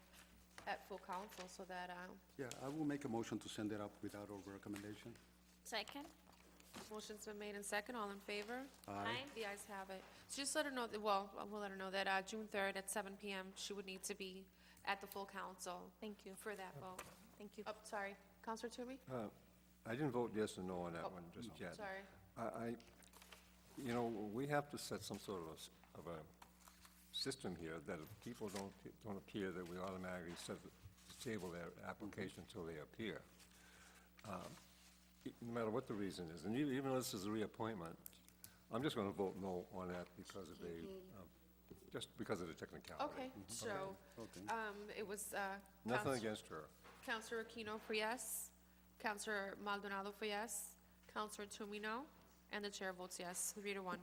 at full council, so that, Yeah, I will make a motion to send it up without our recommendation. Second. motion's been made in second, all in favor? Aye. The ayes have it. So just let her know, we'll let her know that June 3rd at 7 PM, she would need to be at the full council Thank you. for that vote. Thank you. Oh, sorry, Counselor Toomey? I didn't vote yes or no on that Oh, one just yet. Sorry. We have to set some sort of a system here that if people don't appear, that we automatically table their application until they appear. No matter what the reason is, and even though this is a reappointment, I'm just gonna vote no on that because of just because of the technicality. Okay, so, it was, Nothing against her. Counselor Aquino for yes, Counselor Maldonado for yes, Counselor Toomey no, and the chair votes yes, 3-1.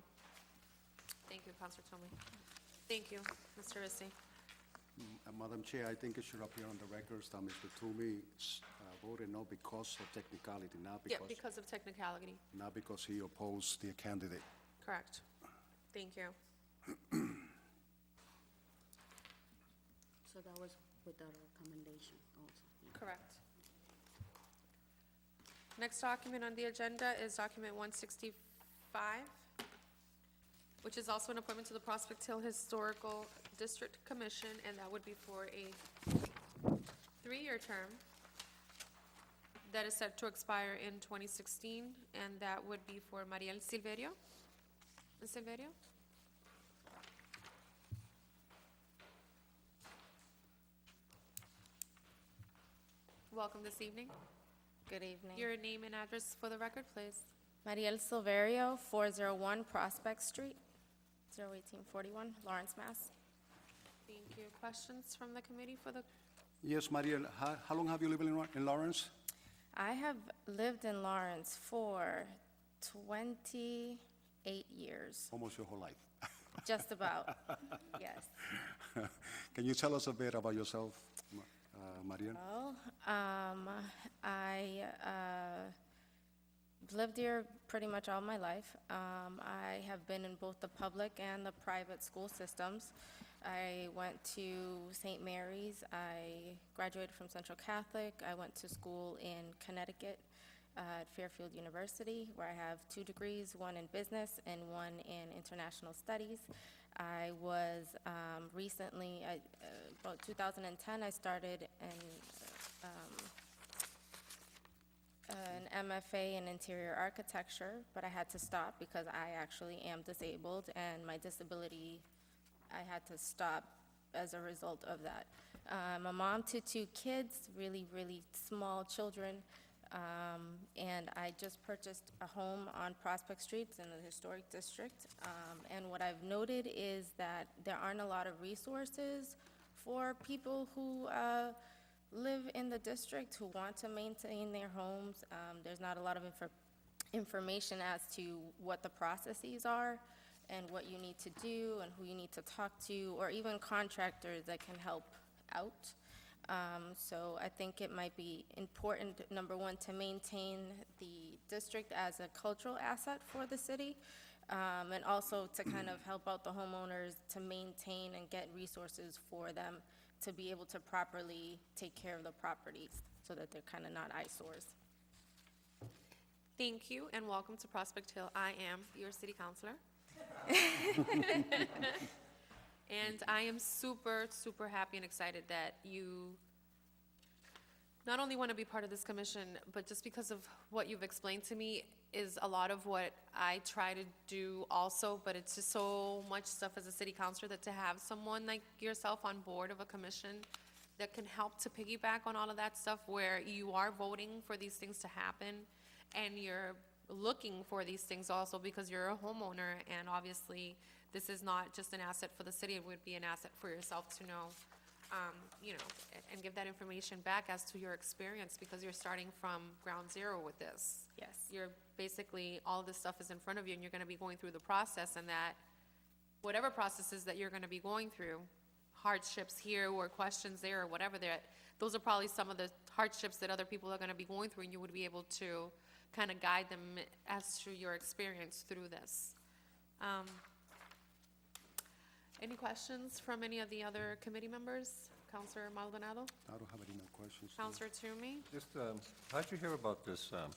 Thank you, Counselor Toomey. Thank you, Mr. Rissy. Madam Chair, I think it should appear on the records that Mr. Toomey voted no because of technicality, Yeah, because of technicality, not because he opposed the candidate. correct. Thank you. So that was with our recommendation also. Correct. Next document on the agenda is document 165, which is also an appointment to the Prospect Hill Historical District Commission, and that would be for a 3-year term that is set to expire in 2016, and that would be for Mariel Silverio. Ms. Silverio? Welcome this evening. Good evening. Your name and address for the record, please. Mariel Silverio, 401 Prospect Street, 01841, Lawrence, Mass. Thank you. Questions from the committee for the, Yes, Mariel, how long have you lived in Lawrence? I have lived in Lawrence for 28 years, Almost your whole life. just about, yes. Can you tell us a bit about yourself, Mariel? Well, I lived here pretty much all my life. I have been in both the public and the private school systems. I went to St. Mary's. I graduated from Central Catholic. I went to school in Connecticut at Fairfield University, where I have 2 degrees, one in business and one in international studies. I was recently, about 2010, I started an MFA in interior architecture, but I had to stop because I actually am disabled, and my disability, I had to stop as a result of that. I'm a mom to 2 kids, really, really small children, and I just purchased a home on Prospect Street in the Historic District. And what I've noted is that there aren't a lot of resources for people who live in the district, who want to maintain their homes. There's not a lot of information as to what the processes are and what you need to do and who you need to talk to, or even contractors that can help out. So I think it might be important, number one, to maintain the district as a cultural asset for the city, and also to kind of help out the homeowners to maintain and get resources for them to be able to properly take care of the properties so that they're kind of not eyesores. Thank you, and welcome to Prospect Hill. I am your city councilor. And I am super, super happy and excited that you not only want to be part of this commission, but just because of what you've explained to me is a lot of what I try to do also, but it's just so much stuff as a city councilor that to have someone like yourself on board of a commission that can help to piggyback on all of that stuff, where you are voting for these things to happen and you're looking for these things also because you're a homeowner, and obviously this is not just an asset for the city, it would be an asset for yourself to know, you know, and give that information back as to your experience, because you're starting from ground zero with this. Yes. You're basically, all this stuff is in front of you, and you're gonna be going through the process, and that, whatever processes that you're gonna be going through, hardships here or questions there or whatever, those are probably some of the hardships that other people are gonna be going through, and you would be able to kind of guide them as to your experience through this. Any questions from any of the other committee members? Counselor Maldonado? I don't have any more questions. Counselor Toomey? Just, how'd you hear about this, Ariel?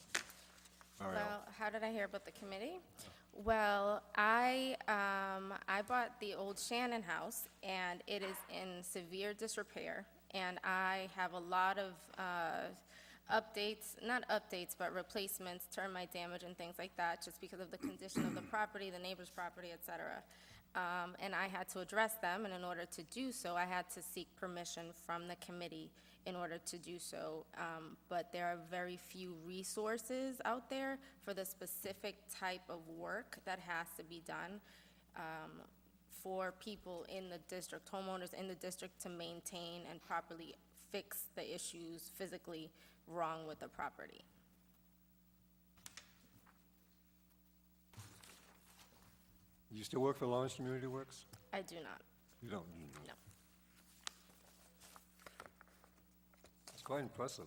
Well, how did I hear about the committee? Well, I bought the old Shannon house, and it is in severe disrepair, and I have a lot of updates, not updates, but replacements, termite damage and things like that, just because of the condition of the property, the neighbor's property, et cetera. And I had to address them, and in order to do so, I had to seek permission from the committee in order to do so. But there are very few resources out there for the specific type of work that has to be done for people in the district, homeowners in the district, to maintain and properly fix the issues physically wrong with the property. You still work for Lawrence Community Works? I do not. You don't? No. It's quite impressive.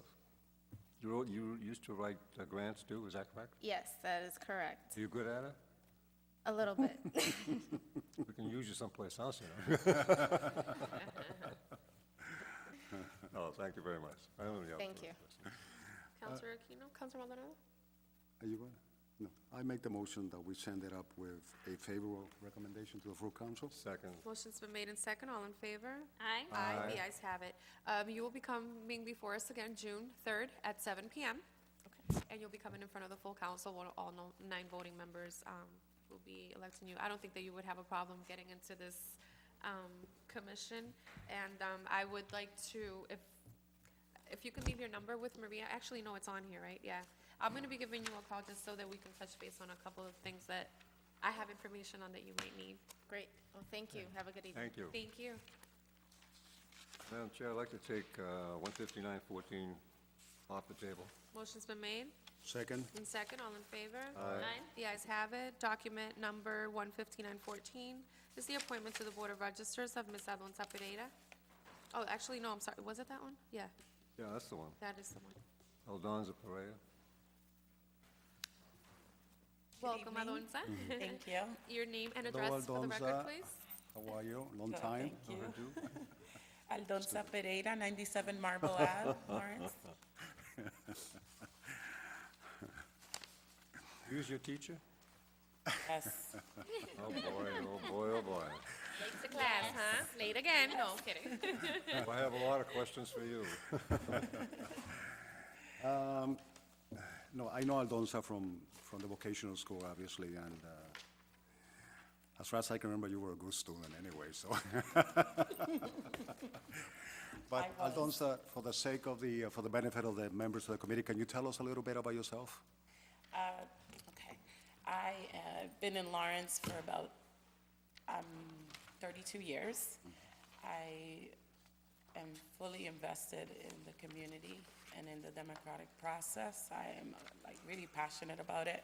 You used to write grants too, is that correct? Yes, that is correct. Are you good at it? A little bit. We can use you someplace else, you know. Oh, thank you very much. I don't know the other Thank you. question. Counselor Aquino? Counselor Maldonado? Are you going? No. I make the motion that we send it up with a favorable recommendation to the full council. Second. Motion's been made in second. All in favor? Aye. Aye. The ayes have it. You will be coming before us again June 3rd at 7 PM. And you'll be coming in front of the full council, when all 9 voting members will be electing you. I don't think that you would have a problem getting into this commission. And I would like to, if you can leave your number with Maria, actually, no, it's on here, right? Yeah. I'm gonna be giving you a call just so that we can touch base on a couple of things that I have information on that you might need. Great. Well, thank you. Have a good evening. Thank you. Thank you. Madam Chair, I'd like to take 15914 off the table. Motion's been made. Second. In second, all in favor? Aye. The ayes have it. Document number 15914 is the appointment to the Board of Registers of Ms. Alonso Pereira. Oh, actually, no, I'm sorry. Was it that one? Yeah, Yeah, that's the one. that is the one. Aldonza Pereira. Welcome, evening. Alonso. Thank you. Your name and Hello, address for the record, Aldonza. please. How are you? Long Good, time. thank you. Overdue. Aldonza Pereira, 97 Marble Ave, Lawrence. Who's your teacher? Yes. Oh, boy, oh, boy, oh, boy. Late to class, huh? Late again, no, I'm kidding. I have a lot of questions for you. No, I know Aldonza from the vocational school, obviously, and as far as I can remember, you were a good student anyway, so. But Aldonza, for the sake of for the benefit of the members of the committee, can you tell us a little bit about yourself? Okay. I have been in Lawrence for about 32 years. I am fully invested in the community and in the democratic process. I am really passionate about it.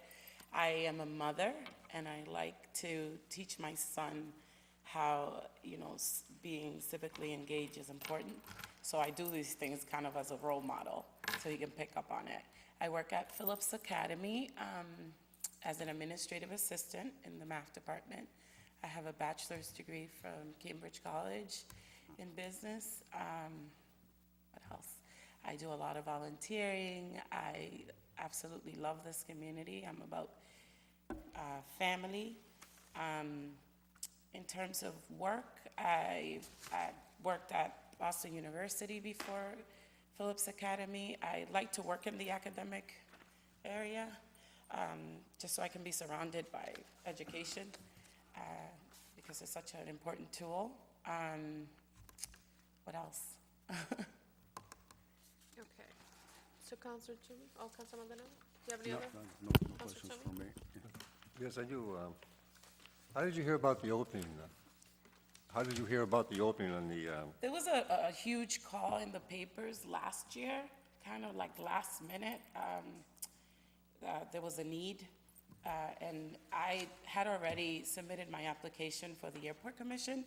I am a mother, and I like to teach my son how, being civically engaged is important. So I do these things kind of as a role model, so he can pick up on it. I work at Phillips Academy as an administrative assistant in the math department. I have a bachelor's degree from Cambridge College in business. What else? I do a lot of volunteering. I absolutely love this community. I'm about family. In terms of work, I worked at Boston University before Phillips Academy. I like to work in the academic area, just so I can be surrounded by education, because it's such an important tool. What else? Okay. So Counselor Toomey, Counselor Maldonado, do you have any No, other? no Counselor questions Toomey? from me. Yes, I do. How did you hear about the opening? How did you hear about the opening on the, There was a huge call in the papers last year, kind of like last minute. There was a need, and I had already submitted my application for the Airport Commission.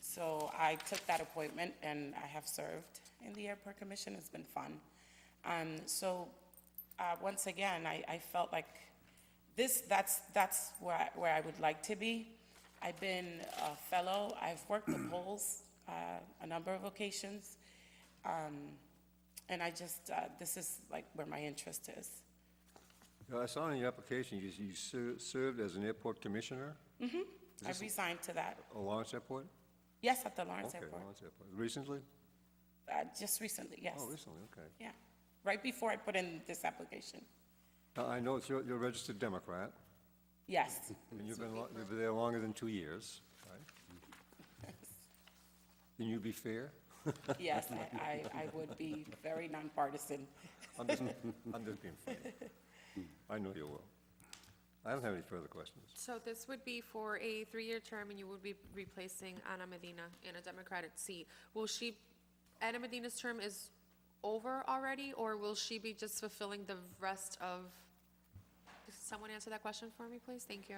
So I took that appointment, and I have served in the Airport Commission. It's been fun. Once again, I felt like that's where I would like to be. I've been a fellow. I've worked the polls a number of occasions. And I just, this is like where my interest is. I saw in your application, you served as an airport commissioner? I resigned to that. Lawrence Airport? Yes, at the Lawrence Okay, Airport. Lawrence Airport. Recently? Just recently, yes. Oh, recently, okay. Yeah, right before I put in this application. Now, I know you're a registered Democrat, Yes. and you've been there longer than 2 years, right? Can you be fair? Yes, I would be very nonpartisan. I'm just being funny. I know you will. I don't have any further questions. So this would be for a 3-year term, and you would be replacing Ana Medina in a Democratic seat. Ana Medina's term is over already, or will she be just fulfilling the rest of? Does someone answer that question for me, please? Thank you.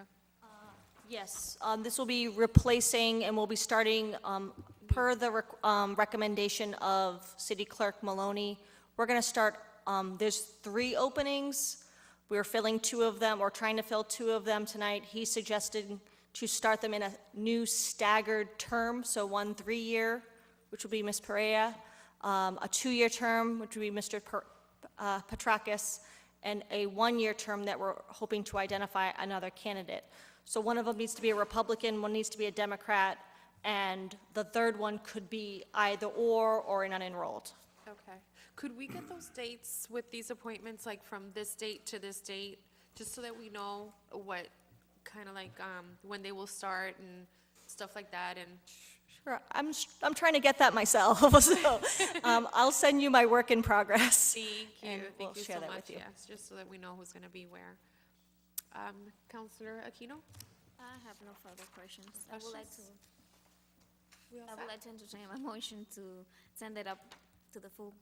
Yes, this will be replacing, and we'll be starting, per the recommendation of City Clerk Maloney. We're going to start, there's 3 openings. We're filling 2 of them, or trying to fill 2 of them tonight. He suggested to start them in a new staggered term, so 1 3-year, which will be Ms. Perea, a 2-year term, which would be Mr. Petrakis, and a 1-year term that we're hoping to identify another candidate. So one of them needs to be a Republican, one needs to be a Democrat, and the third one could be either or an unenrolled. Okay. Could we get those dates with these appointments, like from this date to this date, just so that we know what, kind of like, when they will start and stuff like that, and? Sure, I'm trying to get that myself, so I'll send you my work in progress. Thank you, and we'll thank you share so that much, with you. yes, just so that we know who's gonna be where. Counselor Aquino? I have no further questions. I would We all set? like to entertain a motion to send it up to the full,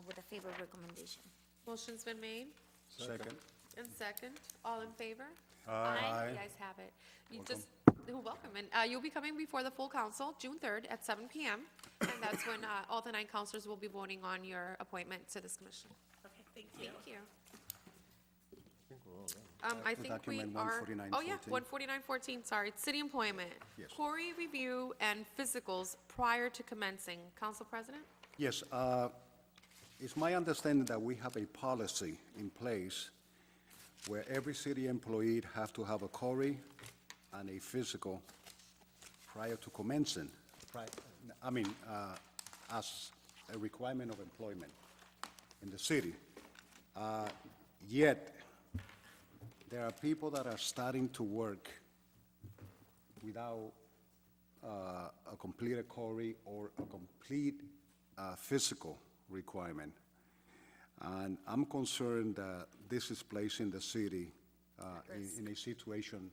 with a favorable recommendation. Motion's been made Second. and second. All in favor? Aye. You guys have it. Welcome, and you'll be coming before the full council, June 3rd at 7 PM. And that's when all the 9 councilors will be voting on your appointment to this commission. Okay, thank you. Thank you. I think we're all done. I think we document are. 14914. Oh, yeah, 14914, sorry. City employment. Yes. Query review and physicals prior to commencing. Council President? Yes, it's my understanding that we have a policy in place where every city employee have to have a query and a physical prior to commencing, I mean, as a requirement of employment in the city. Yet, there are people that are starting to work without a complete CORI or a complete physical requirement. And I'm concerned that this is placing the city in a situation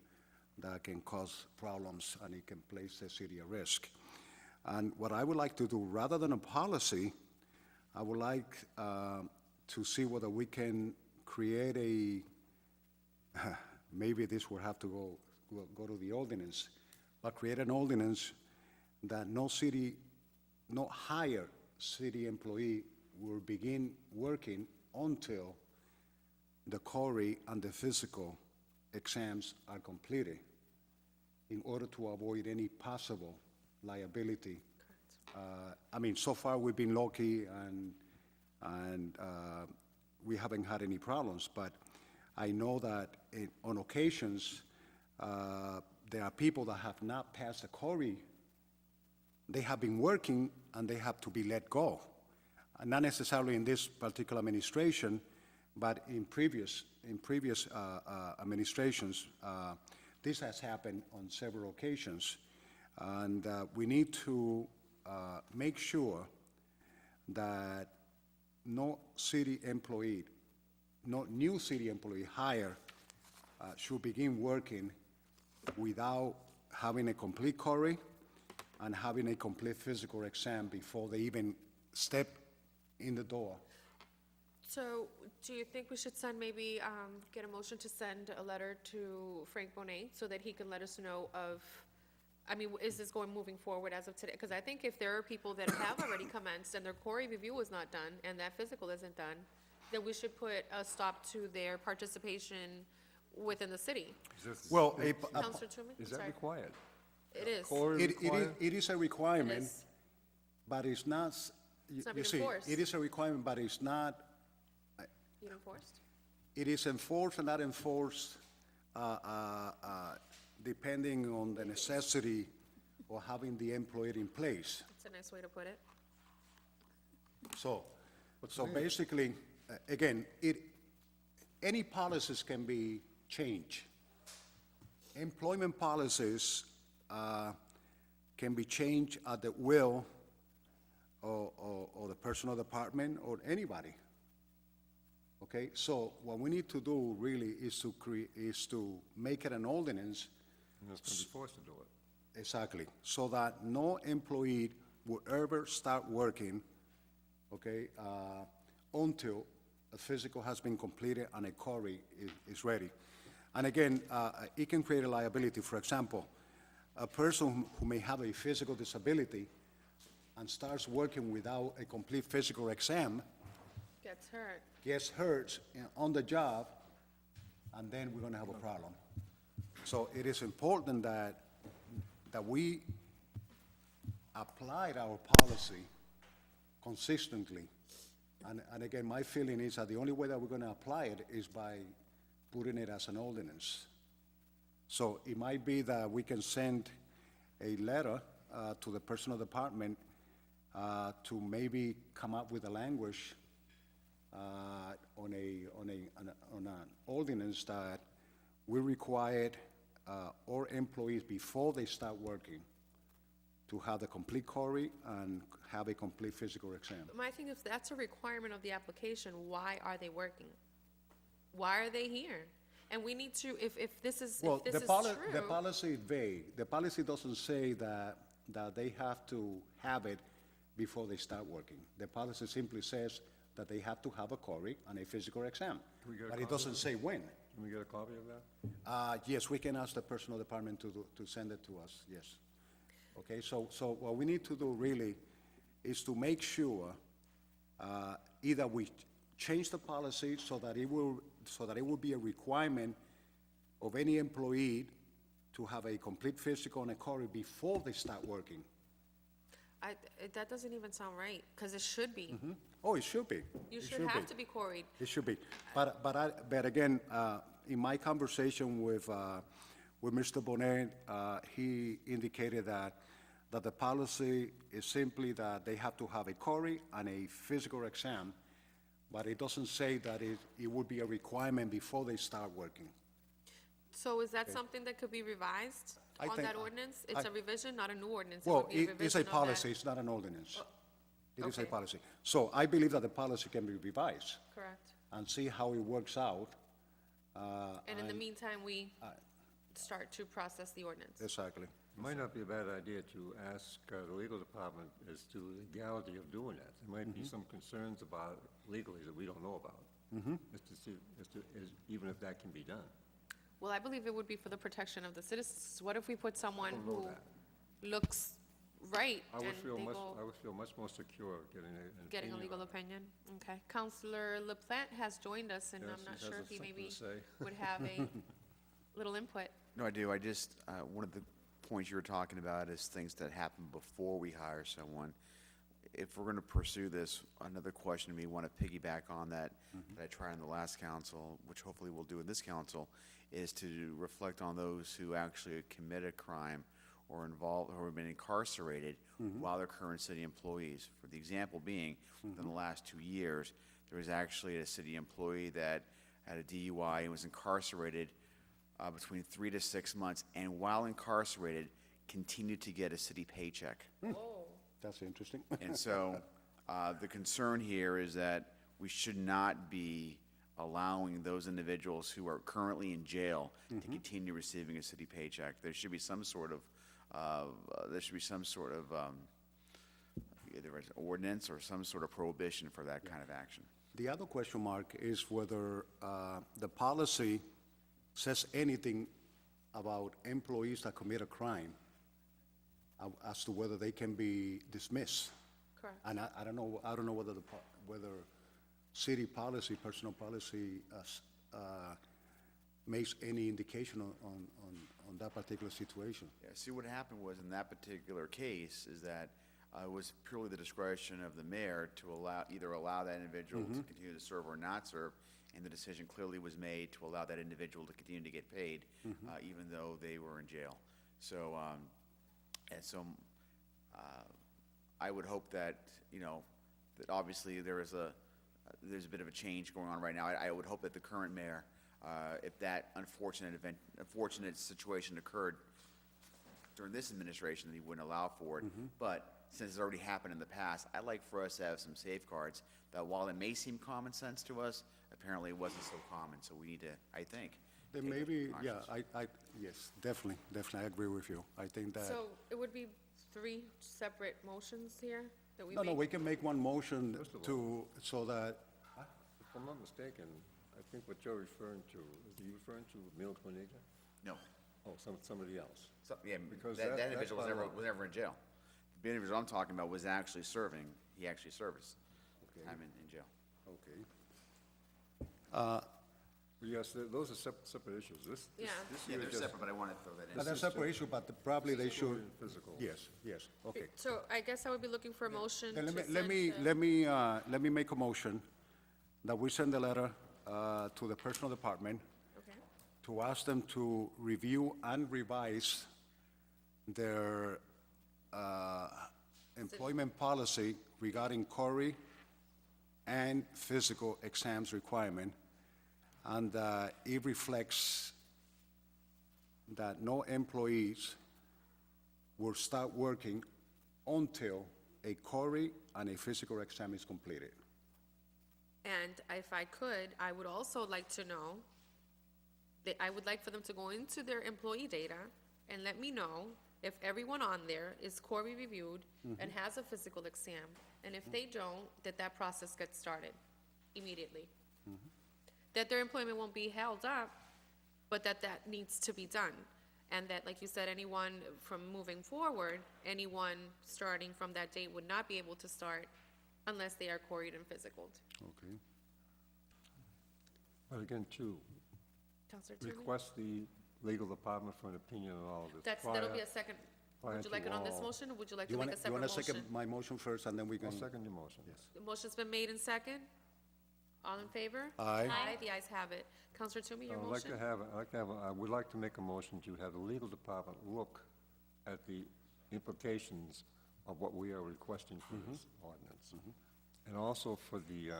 that can cause problems and it can place the city at risk. And what I would like to do, rather than a policy, I would like to see whether we can create maybe this will have to go to the ordinance, but create an ordinance that no higher city employee will begin working until the CORI and the physical exams are completed in order to avoid any possible liability. I mean, so far we've been lucky and we haven't had any problems, but I know that on occasions there are people that have not passed the CORI. They have been working and they have to be let go. Not necessarily in this particular administration, but in previous administrations, this has happened on several occasions. And we need to make sure that no city employee, no new city employee hired should begin working without having a complete CORI and having a complete physical exam before they even step in the door. So, do you think we should send maybe, get a motion to send a letter to Frank Bonet so that he can let us know of, I mean, is this moving forward as of today? Because I think if there are people that have already commenced and their CORI review is not done and that physical isn't done, then we should put a stop to their participation within the city. Well, Counselor Truman? Is I'm that sorry. required? It is. CORI required? it is a requirement, It is. but it's not, It's not you being see, enforced. it is a requirement, but it's not, You enforced? it is enforced and not enforced depending on the necessity of having the employee in place. That's a nice way to put it. So basically, again, any policies can be changed. Employment policies can be changed at the will of the personnel department or anybody. Okay, so what we need to do really is to make it an ordinance. And that's going to be forced to do it. Exactly, so that no employee will ever start working, okay, until a physical has been completed and a CORI is ready. And again, it can create a liability. For example, a person who may have a physical disability and starts working without a complete physical exam Gets hurt. on the job, and then we're going to have a problem. So it is important that we applied our policy consistently. And again, my feeling is that the only way that we're going to apply it is by putting it as an ordinance. So it might be that we can send a letter to the personnel department to maybe come up with a language on an ordinance that we required all employees before they start working to have the complete CORI and have a complete physical exam. My thing is, that's a requirement of the application, why are they working? Why are they here? And we need to, if this is Well, true. the policy is vague. The policy doesn't say that they have to have it before they start working. The policy simply says that they have to have a CORI and a physical exam. we get a But copy it doesn't say when. Can we get a copy of that? Yes, we can ask the personnel department to send it to us, yes. Okay, so what we need to do really is to make sure either we change the policy so that it will be a requirement of any employee to have a complete physical and a CORI before they start working. That doesn't even sound right, because it should be. Oh, it should be. You It should be. have to be quarried. It should be. But again, in my conversation with with Mr. Bonet, he indicated that the policy is simply that they have to have a CORI and a physical exam, but it doesn't say that it would be a requirement before they start working. So is that something that could be revised I on think- that ordinance? It's a revision, not a new ordinance. It Well, would be a it's a revision of that. policy, it's not an ordinance. It is a okay. policy. So I believe that the policy can be revised Correct. and see how it works out. And in the meantime, we start to process the ordinance. Exactly. It might not be a bad idea to ask the legal department as to the legality of doing that. There might be some concerns about legally that we don't know about. As to see, even if that can be done. Well, I believe it would be for the protection of the citizens. What if we put someone don't know who that. looks right I and would feel they much, go I would feel much more secure getting an getting a opinion legal on it. opinion? Okay. Counselor LaPlante has joined us, and Yes, I'm not he sure has if he something maybe to say. would have a little input. No, I do. I just, one of the points you were talking about is things that happen before we hire someone. If we're going to pursue this, another question we want to piggyback on that I tried in the last council, which hopefully we'll do in this council, is to reflect on those who actually commit a crime or involved or have been incarcerated while they're current city employees. For the example being, within the last 2 years, there was actually a city employee that had a DUI and was incarcerated between 3 to 6 months, and while incarcerated, continued to get a city paycheck. That's interesting. And so, the concern here is that we should not be allowing those individuals who are currently in jail to continue receiving a city paycheck. There should be some sort of, either an ordinance or some sort of prohibition for that kind of action. The other question mark is whether the policy says anything about employees that commit a crime as to whether they can be dismissed. Correct. And I don't know whether whether city policy, personal policy, makes any indication on that particular situation. Yeah, see, what happened was, in that particular case, is that it was purely the discretion of the mayor to either allow that individual to continue to serve or not serve, and the decision clearly was made to allow that individual to continue to get paid, even though they were in jail. So, I would hope that, that obviously there's a bit of a change going on right now. I would hope that the current mayor, if that unfortunate situation occurred during this administration, that he wouldn't allow for it. But since it's already happened in the past, I'd like for us to have some safeguards that, while it may seem common sense to us, apparently it wasn't so common. So we need to, I think, There take may those be, precautions. yes, definitely, I agree with you. I think that. So it would be 3 separate motions here that we No, make? we can make one motion First of all- to, so that, If I'm not mistaken, I think what you're referring to, is you referring to Mil Bonita? No. Oh, somebody else. So, yeah, Because that that individual was bylaw- never in jail. The individual I'm talking about was actually serving, he actually served his time in jail. okay. Yes, those are separate issues. This Yeah. this Yeah, here they're is just- separate, but I wanted to throw that in. But that's separate issue, but probably they should, and physical. yes, okay. So I guess I would be looking for a motion to Then send let me make a motion that we send a letter to the personal department Okay. to ask them to review and revise their employment policy regarding CORI and physical exams requirement, and it reflects that no employees will start working until a CORI and a physical exam is completed. And if I could, I would also like to know, that I would like for them to go into their employee data and let me know if everyone on there is CORI reviewed and has a physical exam. And if they don't, that process gets started immediately. That their employment won't be held up, but that needs to be done. And that, like you said, anyone from moving forward, anyone starting from that date would not be able to start unless they are CORI'd and physicaled. Okay. But again, too, Counselor Tierney? request the legal department for an opinion on all of this. That'll be a second. prior Would you like to it on this all- motion, or would you like You to make want a separate to second motion? my motion first, and then we can. I'll second your motion. Yes. The motion's been made and second. All in favor? Aye. Aye, the ayes have it. Counselor Toomey, your I would like motion? to have, I would like to make a motion to have the legal department look at the implications of what we are requesting for this ordinance. And also for the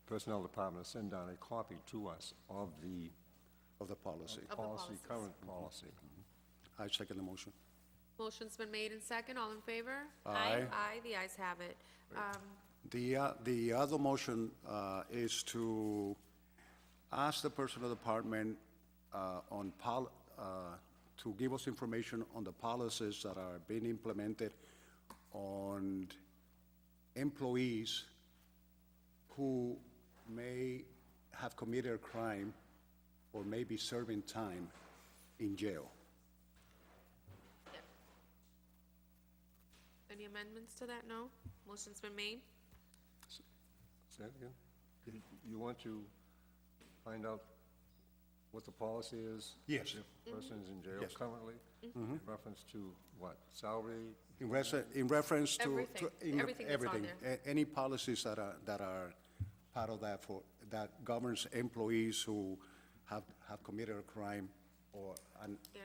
personnel department to send down a copy to us of the policy. Of the policies. current policy. I second the motion. Motion's been made and second. All in favor? Aye. Aye, the ayes have it. The other motion is to ask the personnel department to give us information on the policies that are being implemented on employees who may have committed a crime or may be serving time in jail. Any amendments to that? No? Motion's been made. Say it again? You want to find out what the policy is? Yes. If a person's in jail Yes. currently? In reference to what? Salary? In reference to. Everything. Everything that's on there. Any policies that are part of that that governs employees who have committed a crime or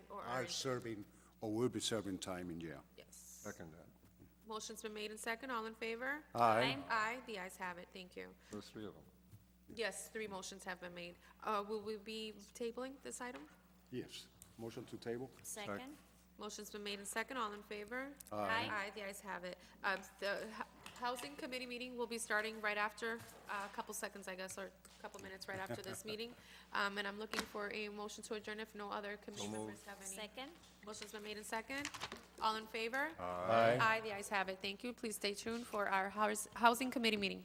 or are are- serving or will be serving time in jail. Yes. Second that. Motion's been made and second. All in favor? Aye. Aye, the ayes have it. Thank you. Those three of them. Yes, 3 motions have been made. Will we be tabling this item? Yes. Motion to table? Second? Motion's been made and second. All in favor? Aye. Aye, the ayes have it. The Housing Committee meeting will be starting right after, a couple seconds, I guess, or a couple minutes right after this meeting. And I'm looking for a motion to adjourn if no other committee members have any. Second? Motion's been made and second. All in favor? Aye. Aye, the ayes have it. Thank you. Please stay tuned for our Housing Committee meeting.